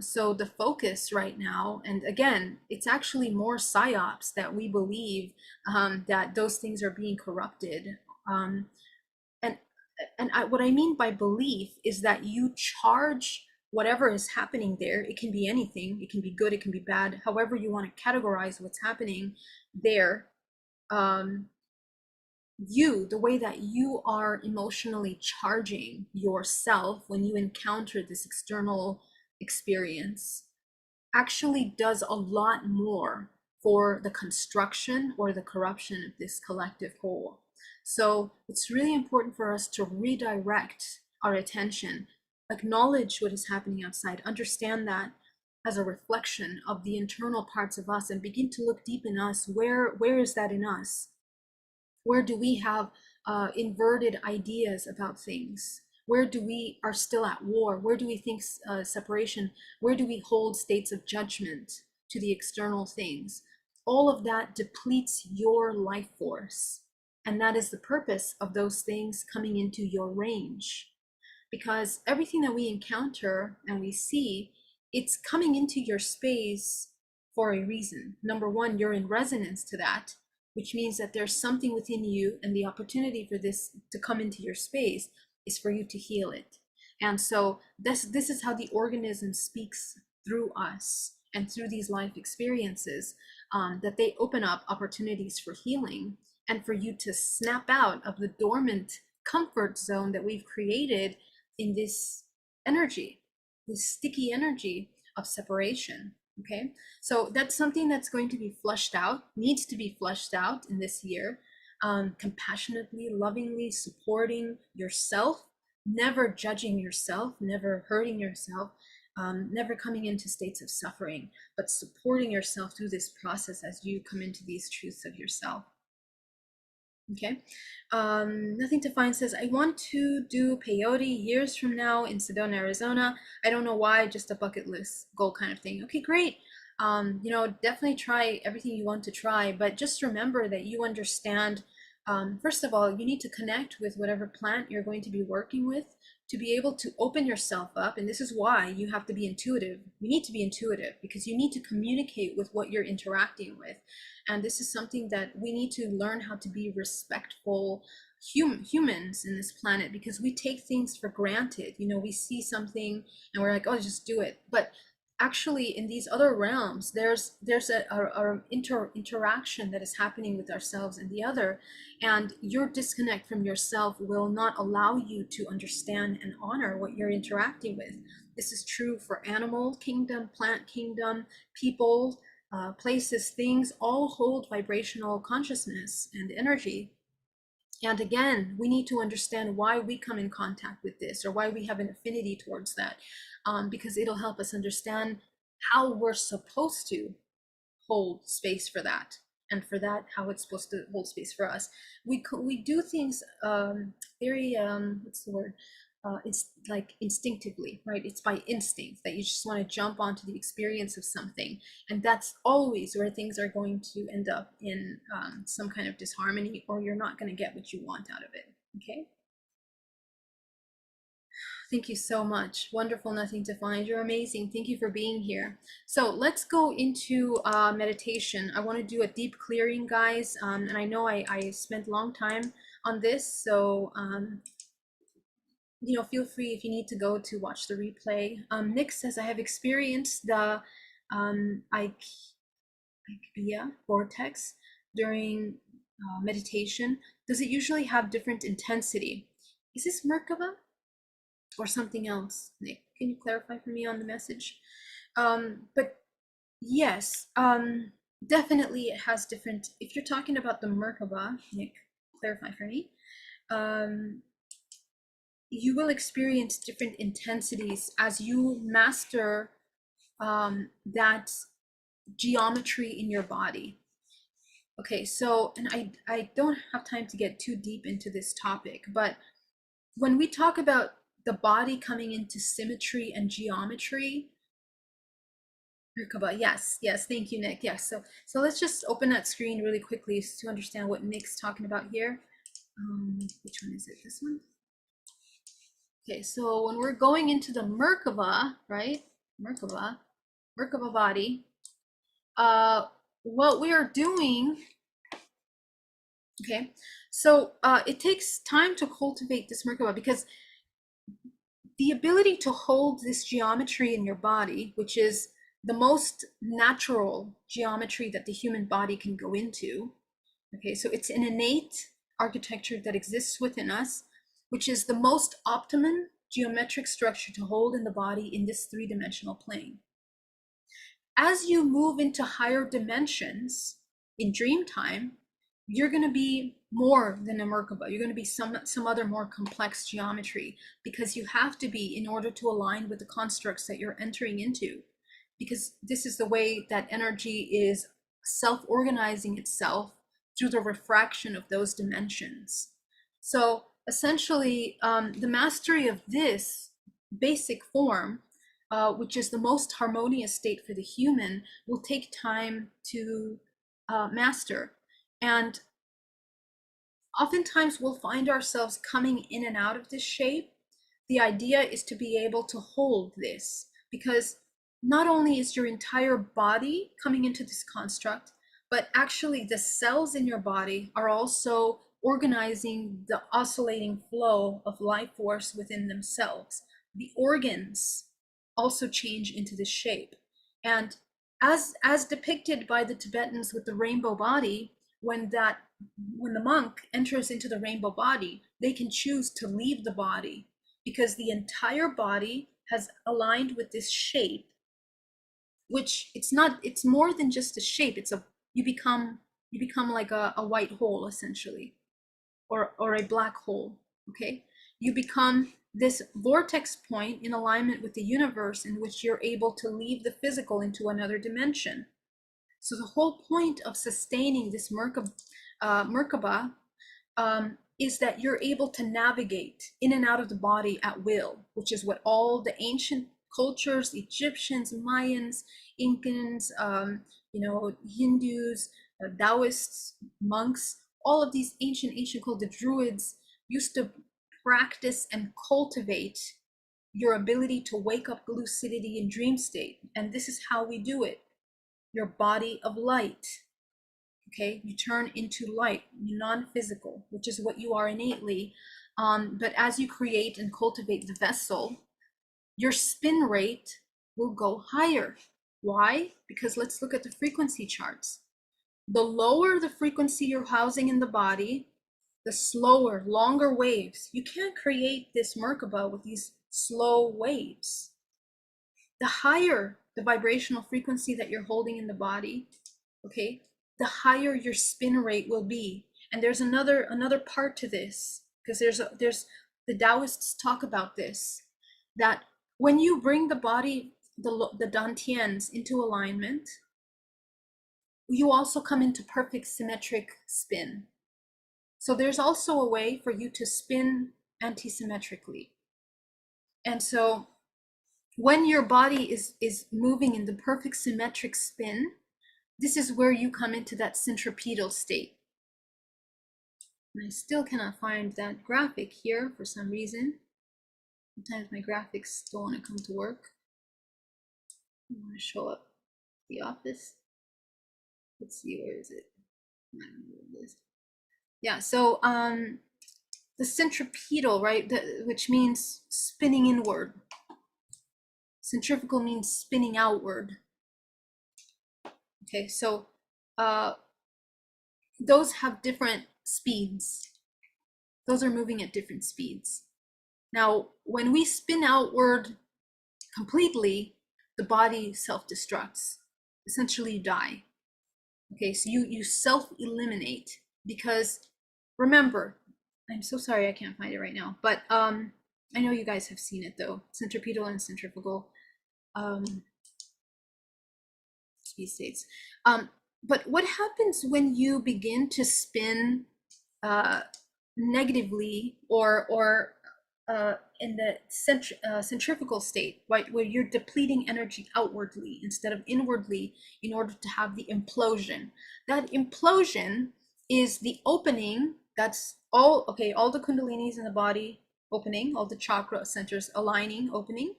So the focus right now, and again, it's actually more psyops that we believe that those things are being corrupted. Um, and what I mean by belief is that you charge whatever is happening there. It can be anything. It can be good. It can be bad. However you want to categorize what's happening there. The way that you are emotionally charging yourself when you encounter this external experience actually does a lot more for the construction or the corruption of this collective whole. So it's really important for us to redirect our attention, acknowledge what is happening outside, understand that as a reflection of the internal parts of us and begin to look deep in us. Where is that in us? Where do we have inverted ideas about things? Where do we are still at war? Where do we think separation? Where do we hold states of judgment to the external things? All of that depletes your life force. And that is the purpose of those things coming into your range. Because everything that we encounter and we see, it's coming into your space for a reason. Number one, you're in resonance to that, which means that there's something within you, and the opportunity for this to come into your space is for you to heal it. And so this is how the organism speaks through us and through these life experiences, that they open up opportunities for healing and for you to snap out of the dormant comfort zone that we've created in this energy, this sticky energy of separation. Okay, so that's something that's going to be flushed out, needs to be flushed out in this year. Compassionately, lovingly supporting yourself, never judging yourself, never hurting yourself, never coming into states of suffering, but supporting yourself through this process as you come into these truths of yourself. Okay, Nothing to Find says, I want to do peyote years from now in Sedona, Arizona. I don't know why, just a bucket list goal kind of thing. Okay, great. Definitely try everything you want to try, but just remember that you understand, first of all, you need to connect with whatever plant you're going to be working with to be able to open yourself up. And this is why you have to be intuitive. You need to be intuitive because you need to communicate with what you're interacting with. And this is something that we need to learn how to be respectful humans in this planet, because we take things for granted. We see something and we're like, oh, just do it. But actually in these other realms, there's a interaction that is happening with ourselves and the other, and your disconnect from yourself will not allow you to understand and honor what you're interacting with. This is true for animal kingdom, plant kingdom, people, places, things, all hold vibrational consciousness and energy. And again, we need to understand why we come in contact with this, or why we have an affinity towards that, because it'll help us understand how we're supposed to hold space for that, and for that, how it's supposed to hold space for us. We do things very, what's the word? It's like instinctively, right? It's by instinct that you just want to jump onto the experience of something. And that's always where things are going to end up in some kind of disharmony, or you're not going to get what you want out of it. Okay. Thank you so much. Wonderful, Nothing to Find. You're amazing. Thank you for being here. So let's go into meditation. I want to do a deep clearing, guys. And I know I spent a long time on this. So feel free if you need to go to watch the replay. Nick says, I have experienced the vortex during meditation. Does it usually have different intensity? Is this Mer-Ka-Ba or something else? Nick, can you clarify for me on the message? But yes, definitely it has different. If you're talking about the Mer-Ka-Ba, Nick, clarify for me. You will experience different intensities as you master that geometry in your body. Okay, so, and I don't have time to get too deep into this topic, but when we talk about the body coming into symmetry and geometry, yes, thank you, Nick. Yes, so let's just open that screen really quickly to understand what Nick's talking about here. Which one is it? This one? Okay, so when we're going into the Mer-Ka-Ba, right? Mer-Ka-Ba body, what we are doing, okay, so it takes time to cultivate this Mer-Ka-Ba, because the ability to hold this geometry in your body, which is the most natural geometry that the human body can go into, okay, so it's an innate architecture that exists within us, which is the most optimum geometric structure to hold in the body in this three-dimensional plane. As you move into higher dimensions in dream time, you're going to be more than a Mer-Ka-Ba. You're going to be some other more complex geometry, because you have to be in order to align with the constructs that you're entering into. because this is the way that energy is self-organizing itself through the refraction of those dimensions. So essentially, the mastery of this basic form, which is the most harmonious state for the human, will take time to master. And oftentimes we'll find ourselves coming in and out of this shape. The idea is to be able to hold this, because not only is your entire body coming into this construct, but actually the cells in your body are also organizing the oscillating flow of life force within themselves. The organs also change into this shape. And as depicted by the Tibetans with the rainbow body, when the monk enters into the rainbow body, they can choose to leave the body, because the entire body has aligned with this shape, which it's more than just a shape. You become like a white hole, essentially, or a black hole. Okay, you become this vortex point in alignment with the universe, in which you're able to leave the physical into another dimension. So the whole point of sustaining this Mer-Ka-Ba is that you're able to navigate in and out of the body at will, which is what all the ancient cultures, Egyptians, Mayans, Incans, Hindus, Taoists, monks, all of these ancient called the Druids, used to practice and cultivate your ability to wake up lucidity in dream state. And this is how we do it. Your body of light. Okay, you turn into light, non-physical, which is what you are innately. But as you create and cultivate the vessel, your spin rate will go higher. Why? Because let's look at the frequency charts. The lower the frequency you're housing in the body, the slower, longer waves. You can't create this Mer-Ka-Ba with these slow waves. The higher the vibrational frequency that you're holding in the body, okay, the higher your spin rate will be. And there's another part to this, because there's the Taoists talk about this, that when you bring the body, the dantians, into alignment, you also come into perfect symmetric spin. So there's also a way for you to spin anti-symmetrically. And so when your body is moving in the perfect symmetric spin, this is where you come into that centripetal state. And I still cannot find that graphic here for some reason. Sometimes my graphics don't want to come to work. I want to show up the office. Let's see, where is it? I don't know where it is. Yeah, so the centripetal, right, which means spinning inward. Centrifugal means spinning outward. Okay, so those have different speeds. Those are moving at different speeds. Now, when we spin outward completely, the body self-destructs. Essentially, you die. Okay, so you self-eliminate, because remember, I'm so sorry I can't find it right now, but I know you guys have seen it though, centripetal and centrifugal speed states. But what happens when you begin to spin negatively, or in the centrifugal state, right, where you're depleting energy outwardly instead of inwardly in order to have the implosion? That implosion is the opening. That's all, okay, all the kundalinis in the body opening, all the chakra centers aligning, opening.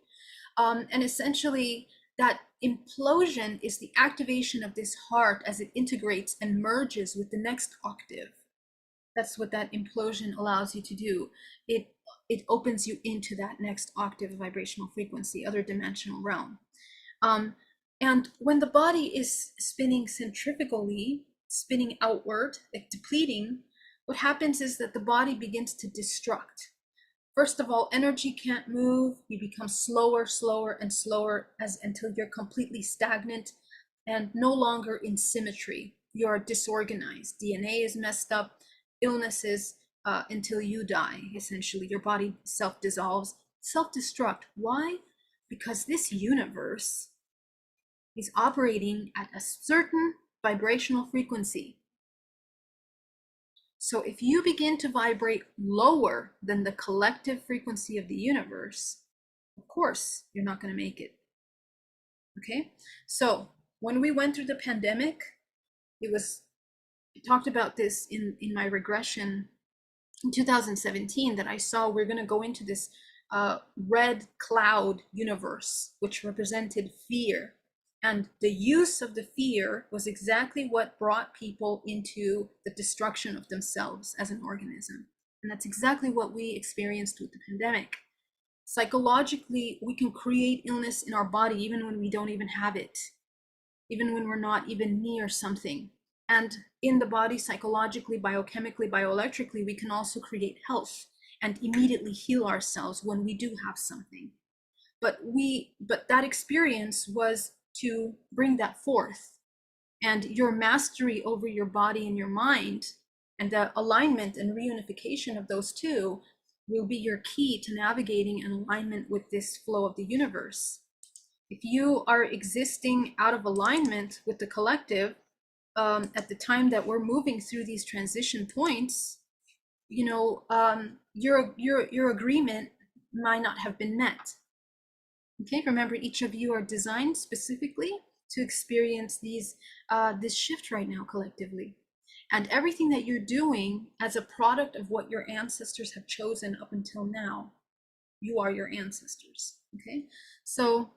And essentially, that implosion is the activation of this heart as it integrates and merges with the next octave. That's what that implosion allows you to do. It opens you into that next octave of vibrational frequency, other dimensional realm. And when the body is spinning centrifugally, spinning outward, like depleting, what happens is that the body begins to destruct. First of all, energy can't move. You become slower, and slower until you're completely stagnant and no longer in symmetry. You're disorganized. DNA is messed up. Illnesses, until you die, essentially. Your body self-dissolves, self-destruct. Why? Because this universe is operating at a certain vibrational frequency. So if you begin to vibrate lower than the collective frequency of the universe, of course, you're not going to make it. Okay? So when we went through the pandemic, I talked about this in my regression in 2017, that I saw we're going to go into this red cloud universe, which represented fear. And the use of the fear was exactly what brought people into the destruction of themselves as an organism. And that's exactly what we experienced with the pandemic. Psychologically, we can create illness in our body even when we don't even have it, even when we're not even near something. And in the body, psychologically, biochemically, bioelectrically, we can also create health and immediately heal ourselves when we do have something. But that experience was to bring that forth. And your mastery over your body and your mind, and the alignment and reunification of those two, will be your key to navigating an alignment with this flow of the universe. If you are existing out of alignment with the collective, at the time that we're moving through these transition points, your agreement might not have been met. Okay, remember, each of you are designed specifically to experience this shift right now collectively. And everything that you're doing as a product of what your ancestors have chosen up until now, you are your ancestors. Okay, so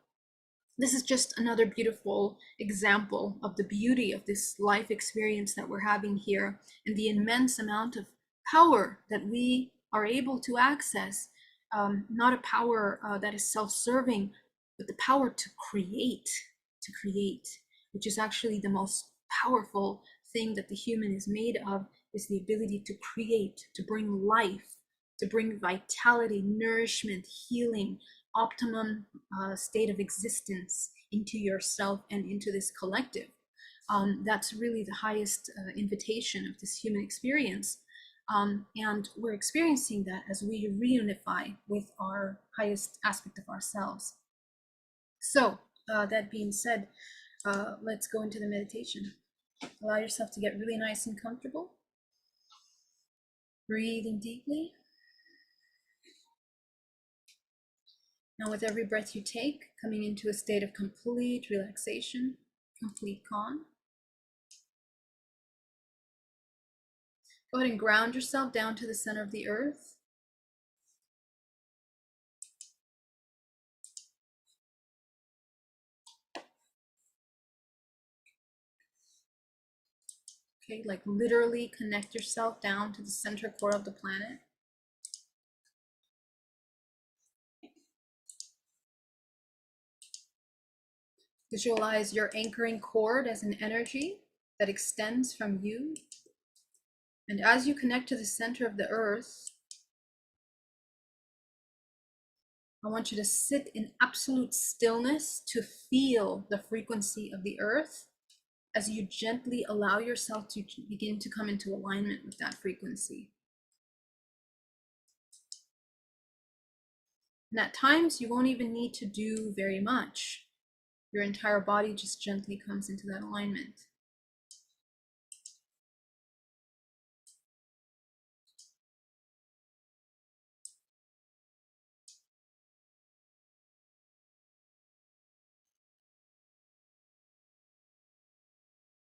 this is just another beautiful example of the beauty of this life experience that we're having here, and the immense amount of power that we are able to access. Not a power that is self-serving, but the power to create, which is actually the most powerful thing that the human is made of, is the ability to create, to bring life, to bring vitality, nourishment, healing, optimum state of existence into yourself and into this collective. That's really the highest invitation of this human experience. And we're experiencing that as we reunify with our highest aspect of ourselves. So that being said, let's go into the meditation. Allow yourself to get really nice and comfortable. Breathing deeply. Now, with every breath you take, coming into a state of complete relaxation, complete calm. Go ahead and ground yourself down to the center of the earth. Okay, like literally connect yourself down to the center core of the planet. Visualize your anchoring cord as an energy that extends from you. And as you connect to the center of the earth, I want you to sit in absolute stillness to feel the frequency of the earth as you gently allow yourself to begin to come into alignment with that frequency. And at times, you won't even need to do very much. Your entire body just gently comes into that alignment.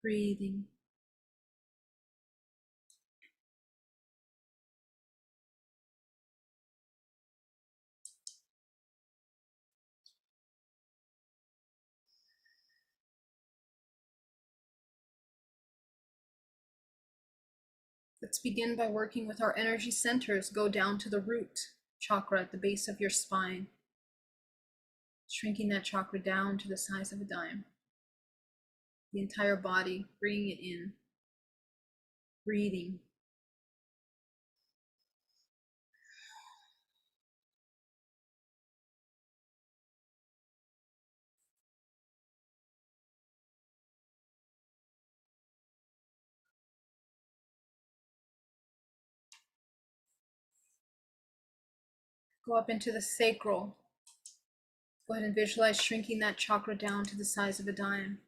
Breathing. Let's begin by working with our energy centers. Go down to the root chakra at the base of your spine, shrinking that chakra down to the size of a dime. The entire body, bringing it in. Breathing. Go up into the sacral. Go ahead and visualize shrinking that chakra down to the size of a dime.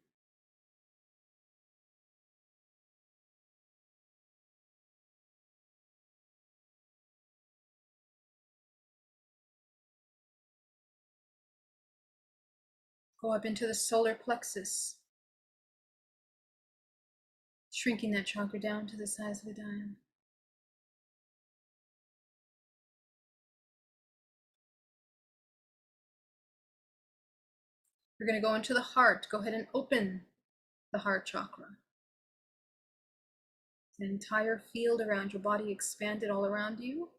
Go up into the solar plexus, shrinking that chakra down to the size of a dime. We're going to go into the heart. Go ahead and open the heart chakra. The entire field around your body expanded all around you.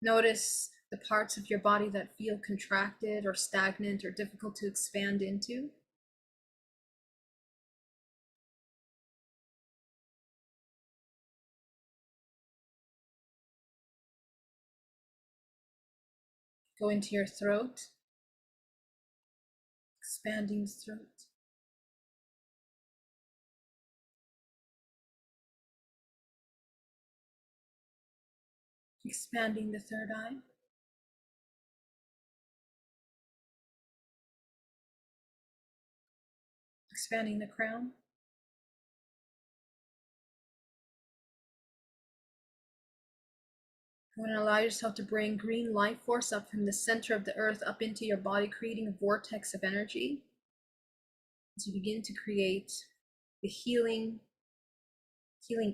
Notice the parts of your body that feel contracted or stagnant or difficult to expand into. Go into your throat, expanding the throat. Expanding the third eye. Expanding the crown. Go and allow yourself to bring green life force up from the center of the earth up into your body, creating a vortex of energy. As you begin to create the healing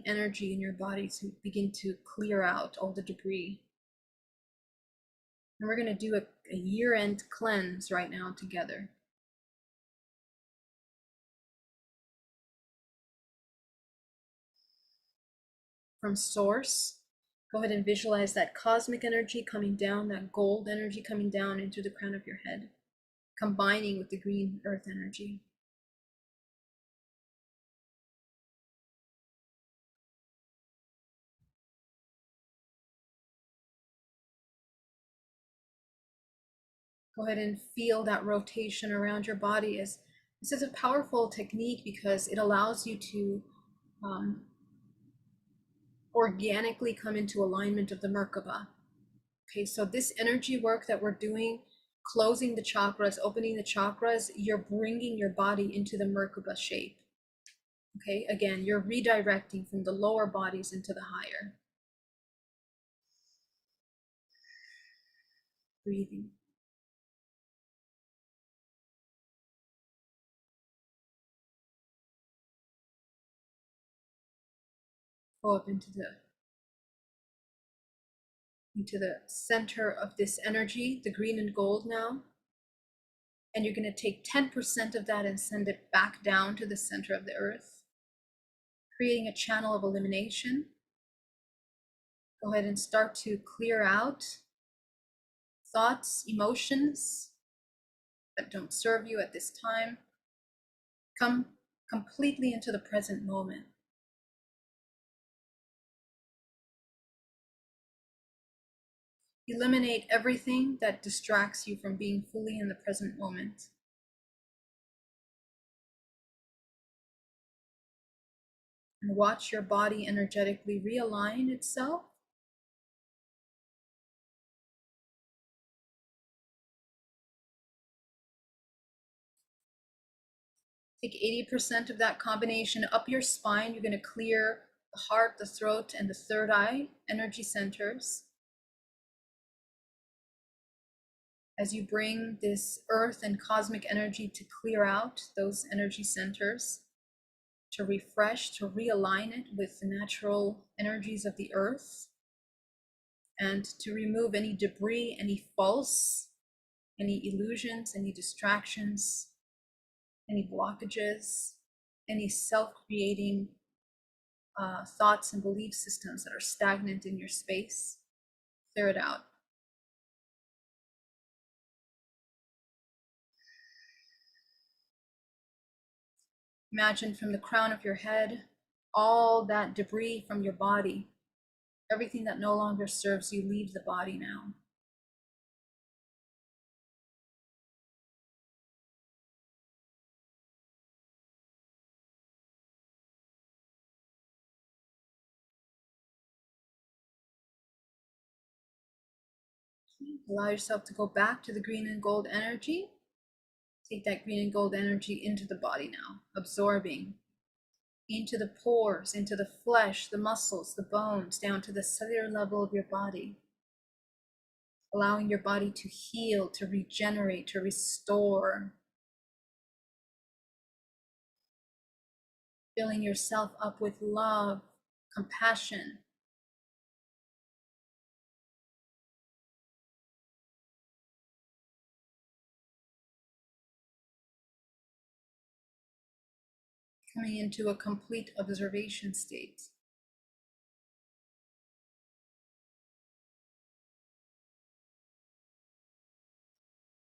energy in your body to begin to clear out all the debris. And we're going to do a year-end cleanse right now together. From source, go ahead and visualize that cosmic energy coming down, that gold energy coming down into the crown of your head, combining with the green earth energy. Go ahead and feel that rotation around your body. This is a powerful technique because it allows you to organically come into alignment of the Mer-Ka-Ba. Okay, so this energy work that we're doing, closing the chakras, opening the chakras, you're bringing your body into the Mer-Ka-Ba shape. Okay, again, you're redirecting from the lower bodies into the higher. Breathing. Go up into the center of this energy, the green and gold now. And you're going to take 10% of that and send it back down to the center of the earth, creating a channel of elimination. Go ahead and start to clear out thoughts, emotions that don't serve you at this time. Come completely into the present moment. Eliminate everything that distracts you from being fully in the present moment. And watch your body energetically realign itself. Take 80% of that combination up your spine. You're going to clear the heart, the throat, and the third eye energy centers. As you bring this earth and cosmic energy to clear out those energy centers, to refresh, to realign it with the natural energies of the earth, and to remove any debris, any false, any illusions, any distractions, any blockages, any self-creating thoughts and belief systems that are stagnant in your space. Clear it out. Imagine from the crown of your head, all that debris from your body, everything that no longer serves you, leave the body now. Allow yourself to go back to the green and gold energy. Take that green and gold energy into the body now, absorbing into the pores, into the flesh, the muscles, the bones, down to the cellular level of your body. Allowing your body to heal, to regenerate, to restore. Filling yourself up with love, compassion. Coming into a complete observation state.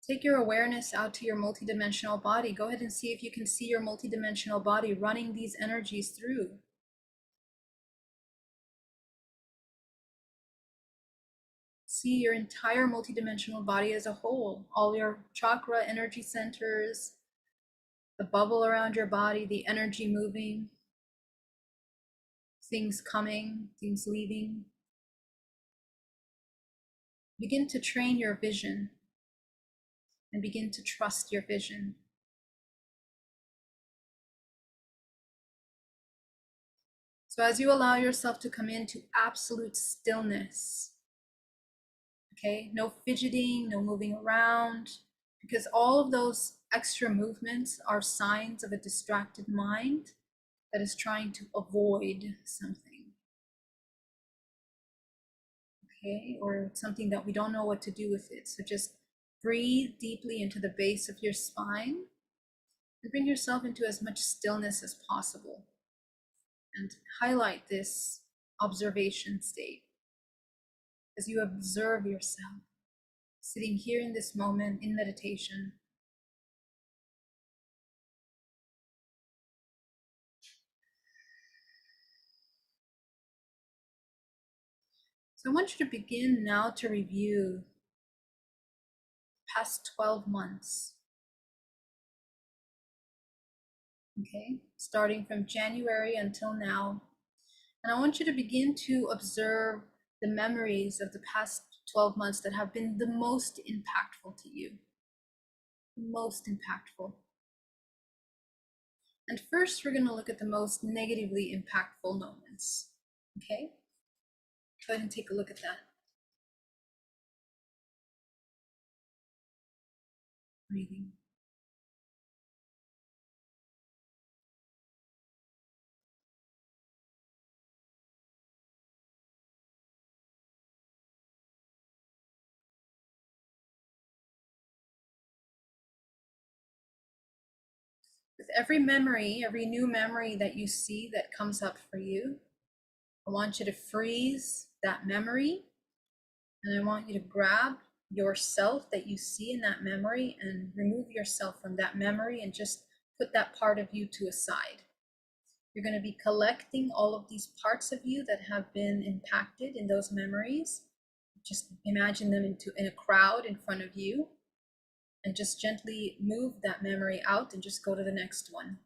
Take your awareness out to your multidimensional body. Go ahead and see if you can see your multidimensional body running these energies through. See your entire multidimensional body as a whole, all your chakra energy centers, the bubble around your body, the energy moving, things coming, things leaving. Begin to train your vision and begin to trust your vision. So as you allow yourself to come into absolute stillness, okay, no fidgeting, no moving around, because all of those extra movements are signs of a distracted mind that is trying to avoid something, okay, or something that we don't know what to do with it. So just breathe deeply into the base of your spine and bring yourself into as much stillness as possible and highlight this observation state as you observe yourself sitting here in this moment in meditation. So I want you to begin now to review the past 12 months. Okay, starting from January until now. And I want you to begin to observe the memories of the past 12 months that have been the most impactful to you. Most impactful. And first, we're going to look at the most negatively impactful moments. Okay? Go ahead and take a look at that. Breathing. With every memory, every new memory that you see that comes up for you, I want you to freeze that memory, and I want you to grab yourself that you see in that memory and remove yourself from that memory and just put that part of you to a side. You're going to be collecting all of these parts of you that have been impacted in those memories. Just imagine them in a crowd in front of you, and just gently move that memory out and just go to the next one.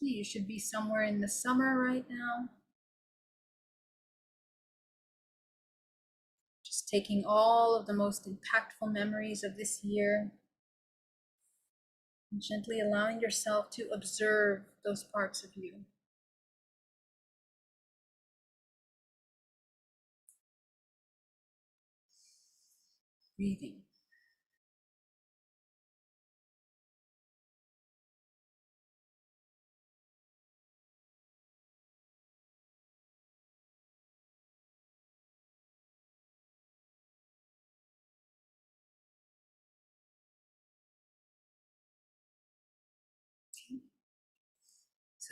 You should be somewhere in the summer right now. Just taking all of the most impactful memories of this year and gently allowing yourself to observe those parts of you. Breathing.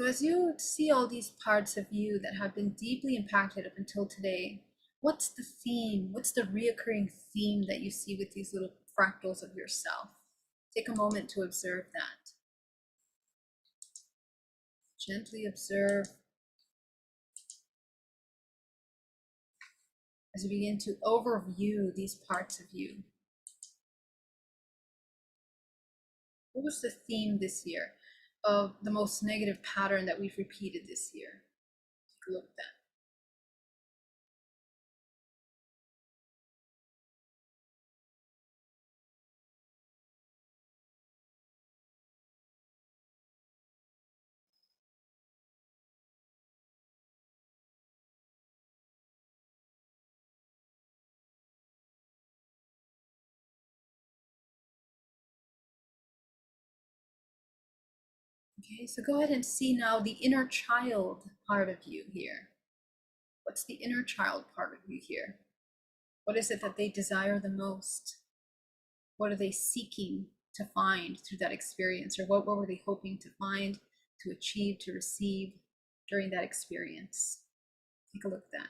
So as you see all these parts of you that have been deeply impacted up until today, what's the theme? What's the reoccurring theme that you see with these little fractals of yourself? Take a moment to observe that. Gently observe as you begin to overview these parts of you. What was the theme this year of the most negative pattern that we've repeated this year? Take a look at that. Okay, so go ahead and see now the inner child part of you here. What's the inner child part of you here? What is it that they desire the most? What are they seeking to find through that experience? Or what were they hoping to find, to achieve, to receive during that experience? Take a look at that.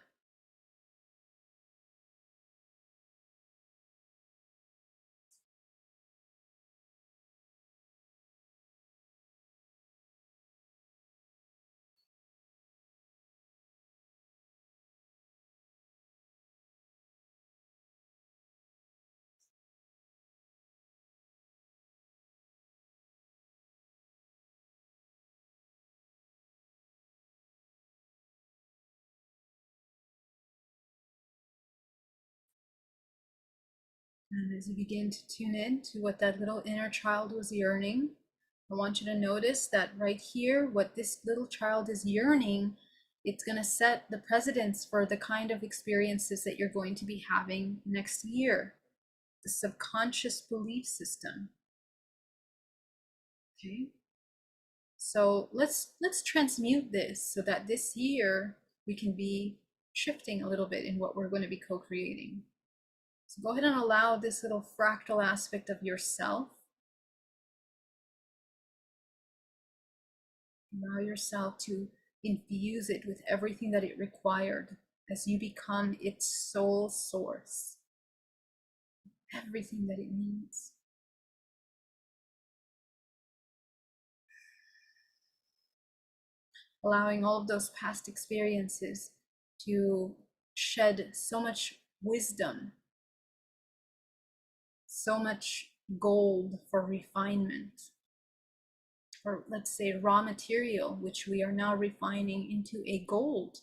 And as you begin to tune in to what that little inner child was yearning, I want you to notice that right here, what this little child is yearning, it's going to set the precedence for the kind of experiences that you're going to be having next year. The subconscious belief system. Okay. So let's transmute this so that this year we can be shifting a little bit in what we're going to be co-creating. So go ahead and allow this little fractal aspect of yourself. Allow yourself to infuse it with everything that it required as you become its soul source. Everything that it needs. Allowing all of those past experiences to shed so much wisdom, so much gold for refinement, or let's say raw material, which we are now refining into a gold.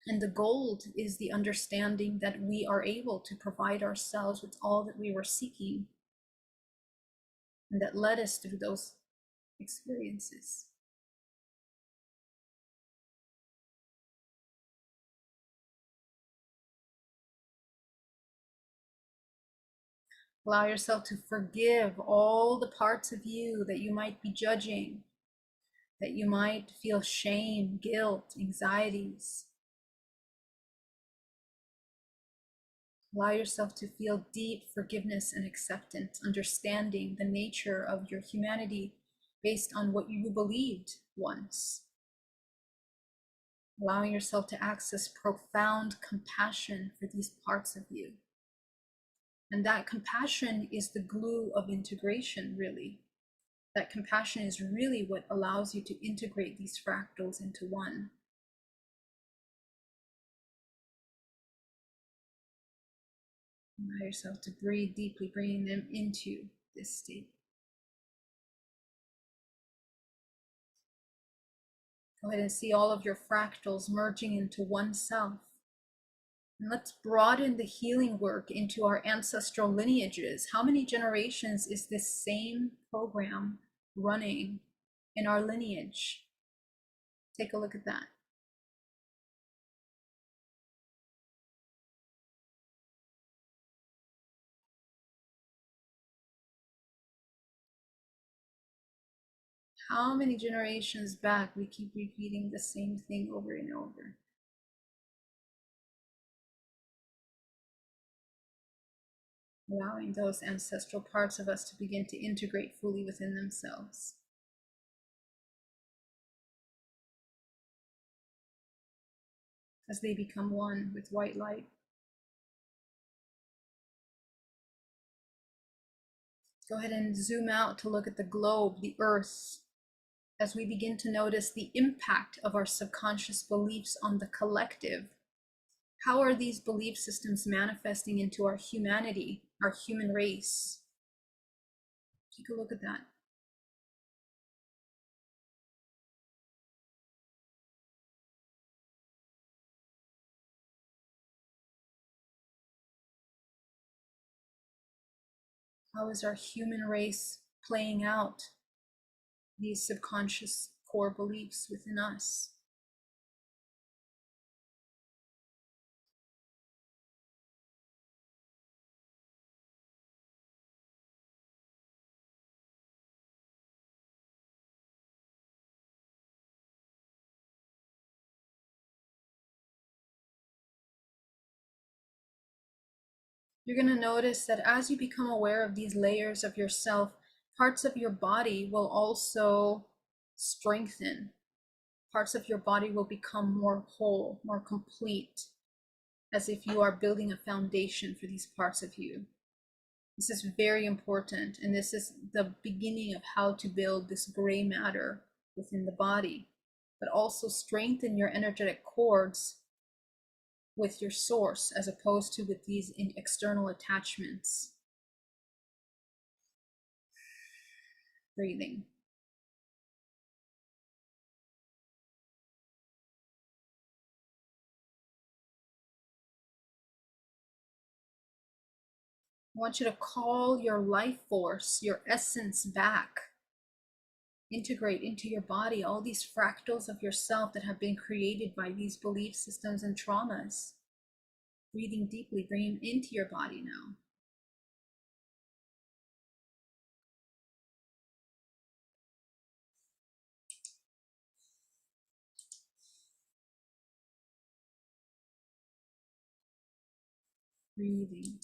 And the gold is the understanding that we are able to provide ourselves with all that we were seeking, and that led us through those experiences. Allow yourself to forgive all the parts of you that you might be judging, that you might feel shame, guilt, anxieties. Allow yourself to feel deep forgiveness and acceptance, understanding the nature of your humanity based on what you believed once. Allowing yourself to access profound compassion for these parts of you. And that compassion is the glue of integration, really. That compassion is really what allows you to integrate these fractals into one. Allow yourself to breathe deeply, bringing them into this state. Go ahead and see all of your fractals merging into one self. And let's broaden the healing work into our ancestral lineages. How many generations is this same program running in our lineage? Take a look at that. How many generations back we keep repeating the same thing over and over? Allowing those ancestral parts of us to begin to integrate fully within themselves. as they become one with white light. Go ahead and zoom out to look at the globe, the earth, as we begin to notice the impact of our subconscious beliefs on the collective. How are these belief systems manifesting into our humanity, our human race? Take a look at that. How is our human race playing out these subconscious core beliefs within us? You're going to notice that as you become aware of these layers of yourself, parts of your body will also strengthen. Parts of your body will become more whole, more complete, as if you are building a foundation for these parts of you. This is very important, and this is the beginning of how to build this gray matter within the body, but also strengthen your energetic cords with your source as opposed to with these external attachments. Breathing. I want you to call your life force, your essence back. Integrate into your body all these fractals of yourself that have been created by these belief systems and traumas. Breathing deeply, bring them into your body now. Breathing.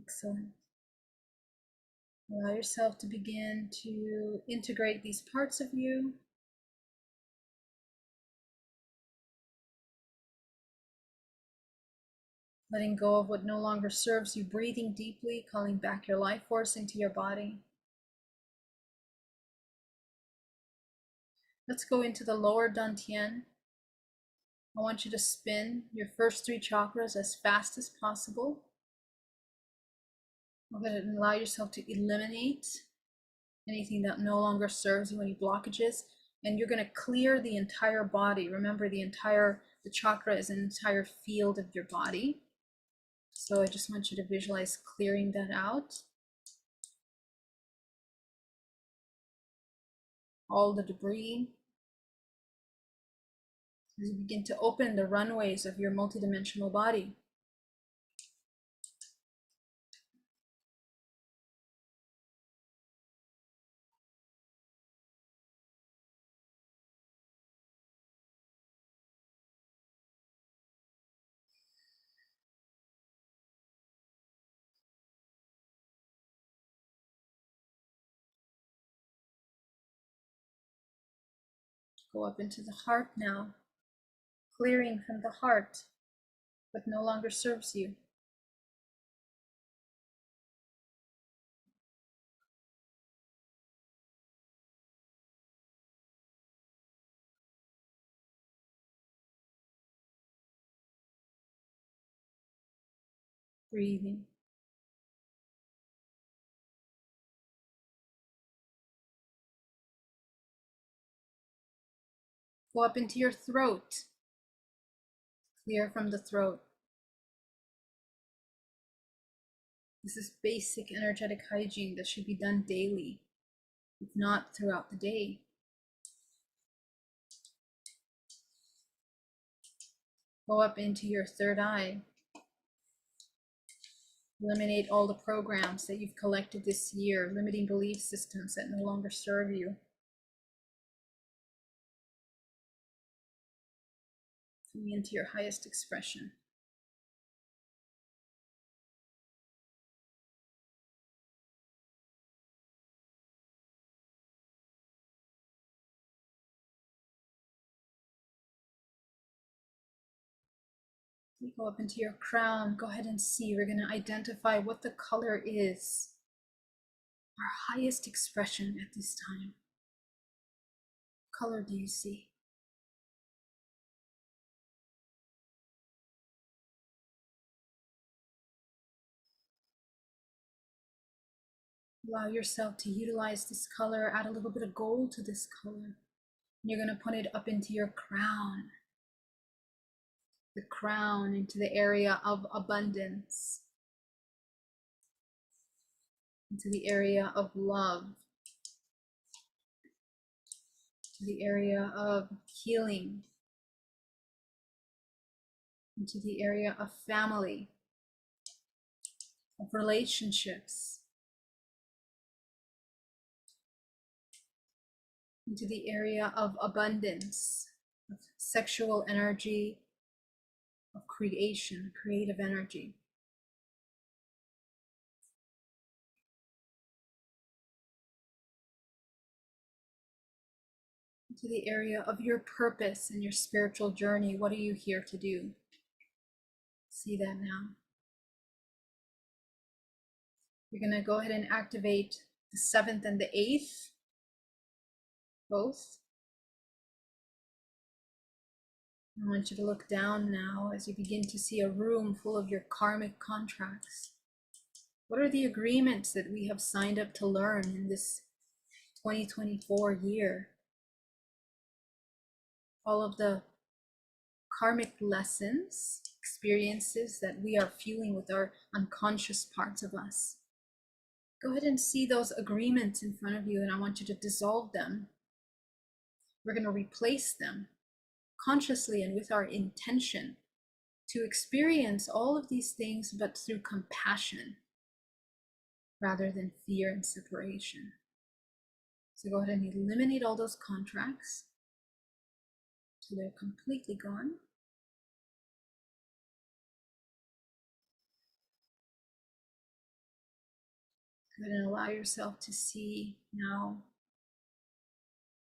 Excellent. Allow yourself to begin to integrate these parts of you. Letting go of what no longer serves you, breathing deeply, calling back your life force into your body. Let's go into the lower dantian. I want you to spin your first 3 chakras as fast as possible. Go ahead and allow yourself to eliminate anything that no longer serves you, any blockages, and you're going to clear the entire body. Remember, the chakra is an entire field of your body. So I just want you to visualize clearing that out. All the debris. As you begin to open the runways of your multidimensional body. Go up into the heart now, clearing from the heart what no longer serves you. Breathing. Go up into your throat. Clear from the throat. This is basic energetic hygiene that should be done daily, if not throughout the day. Go up into your third eye. Eliminate all the programs that you've collected this year, limiting belief systems that no longer serve you. Coming into your highest expression. You go up into your crown. Go ahead and see. We're going to identify what the color is. Our highest expression at this time. What color do you see? Allow yourself to utilize this color. Add a little bit of gold to this color. You're going to put it up into your crown. The crown, into the area of abundance. Into the area of love. To the area of healing. Into the area of family. Of relationships. Into the area of abundance. Of sexual energy. Of creation, creative energy. Into the area of your purpose and your spiritual journey. What are you here to do? See that now. You're going to go ahead and activate the 7th and the 8th, both. I want you to look down now as you begin to see a room full of your karmic contracts. What are the agreements that we have signed up to learn in this 2024 year? All of the karmic lessons, experiences that we are feeling with our unconscious parts of us. Go ahead and see those agreements in front of you, and I want you to dissolve them. We're going to replace them consciously and with our intention to experience all of these things, but through compassion rather than fear and separation. So go ahead and eliminate all those contracts so they're completely gone. Go ahead and allow yourself to see now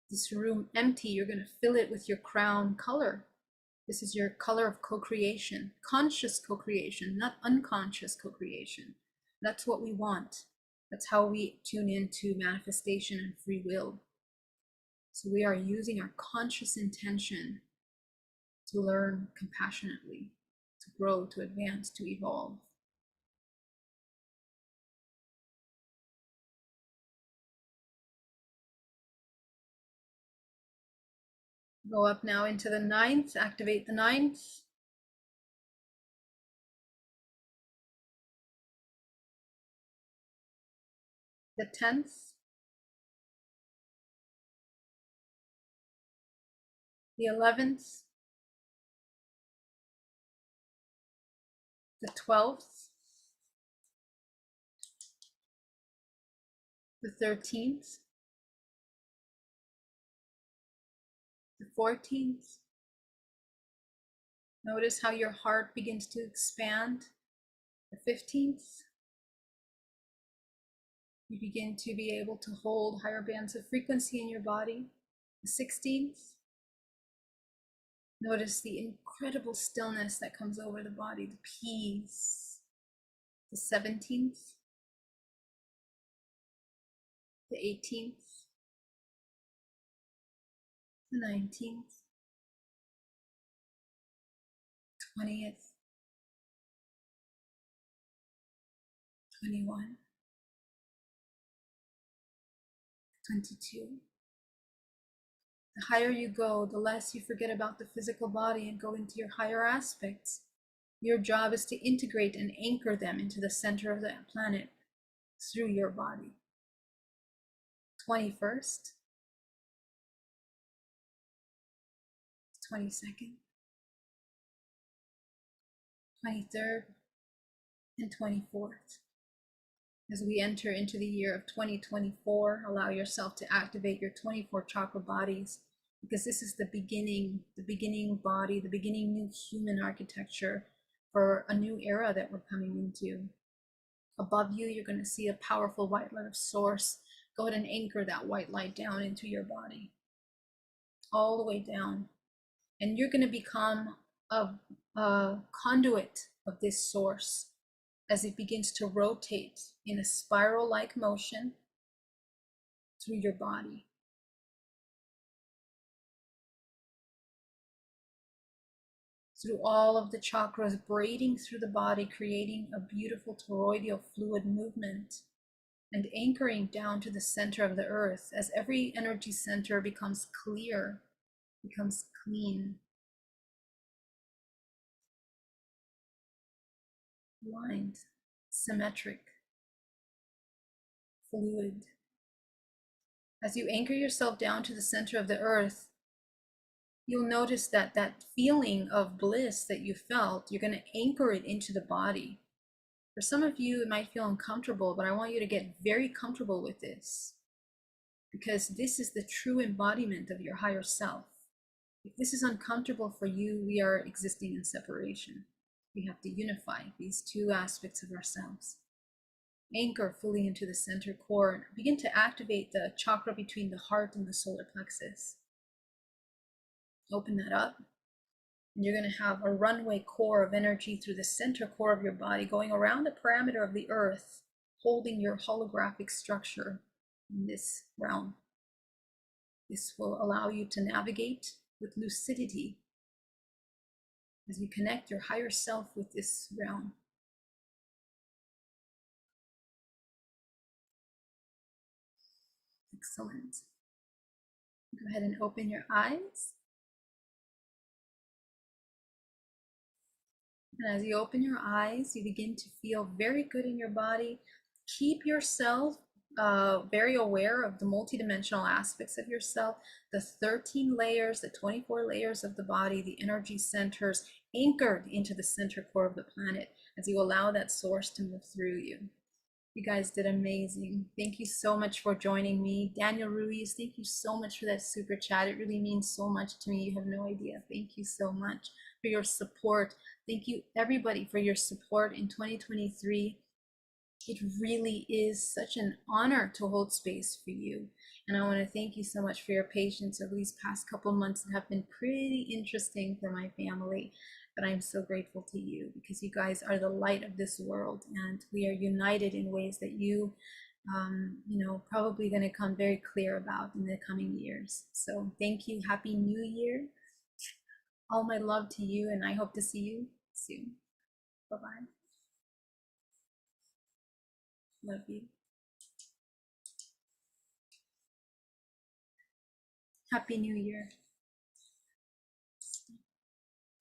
this room empty. You're going to fill it with your crown color. This is your color of co-creation, conscious co-creation, not unconscious co-creation. That's what we want. That's how we tune into manifestation and free will. So we are using our conscious intention to learn compassionately, to grow, to advance, to evolve. Go up now into the 9th, activate the 9th. The 10th. The 11th. The 12th. The 13th. The 14th. Notice how your heart begins to expand. The 15th. You begin to be able to hold higher bands of frequency in your body. The 16th. Notice the incredible stillness that comes over the body, the peace. The 17th. The 18th. The 19th. 20th. 21. 22. The higher you go, the less you forget about the physical body and go into your higher aspects. Your job is to integrate and anchor them into the center of the planet through your body. 21st, 22nd, 23rd, and 24th. As we enter into the year of 2024, allow yourself to activate your 24 chakra bodies because this is the beginning body, the beginning new human architecture for a new era that we're coming into. Above you, you're going to see a powerful white light of source. Go ahead and anchor that white light down into your body, all the way down. And you're going to become a conduit of this source as it begins to rotate in a spiral-like motion through your body. Through all of the chakras, braiding through the body, creating a beautiful toroidal fluid movement, and anchoring down to the center of the earth as every energy center becomes clear, becomes clean, aligned, symmetric, fluid. As you anchor yourself down to the center of the earth, you'll notice that that feeling of bliss that you felt, you're going to anchor it into the body. For some of you, it might feel uncomfortable, but I want you to get very comfortable with this, because this is the true embodiment of your higher self. If this is uncomfortable for you, we are existing in separation. We have to unify these two aspects of ourselves. Anchor fully into the center core and begin to activate the chakra between the heart and the solar plexus. Open that up, and you're going to have a runway core of energy through the center core of your body, going around the parameter of the earth, holding your holographic structure in this realm. This will allow you to navigate with lucidity as you connect your higher self with this realm. Excellent. Go ahead and open your eyes. And as you open your eyes, you begin to feel very good in your body. Keep yourself very aware of the multidimensional aspects of yourself, the 13 layers, the 24 layers of the body, the energy centers anchored into the center core of the planet as you allow that source to move through you. You guys did amazing. Thank you so much for joining me. Daniel Ruiz, thank you so much for that super chat. It really means so much to me. You have no idea. Thank you so much for your support. Thank you everybody for your support in 2023. It really is such an honor to hold space for you. And I want to thank you so much for your patience over these past couple of months that have been pretty interesting for my family. But I'm so grateful to you because you guys are the light of this world, and we are united in ways that you probably going to come very clear about in the coming years. So thank you. Happy New Year. All my love to you, and I hope to see you soon. Bye-bye. Love you. Happy New Year.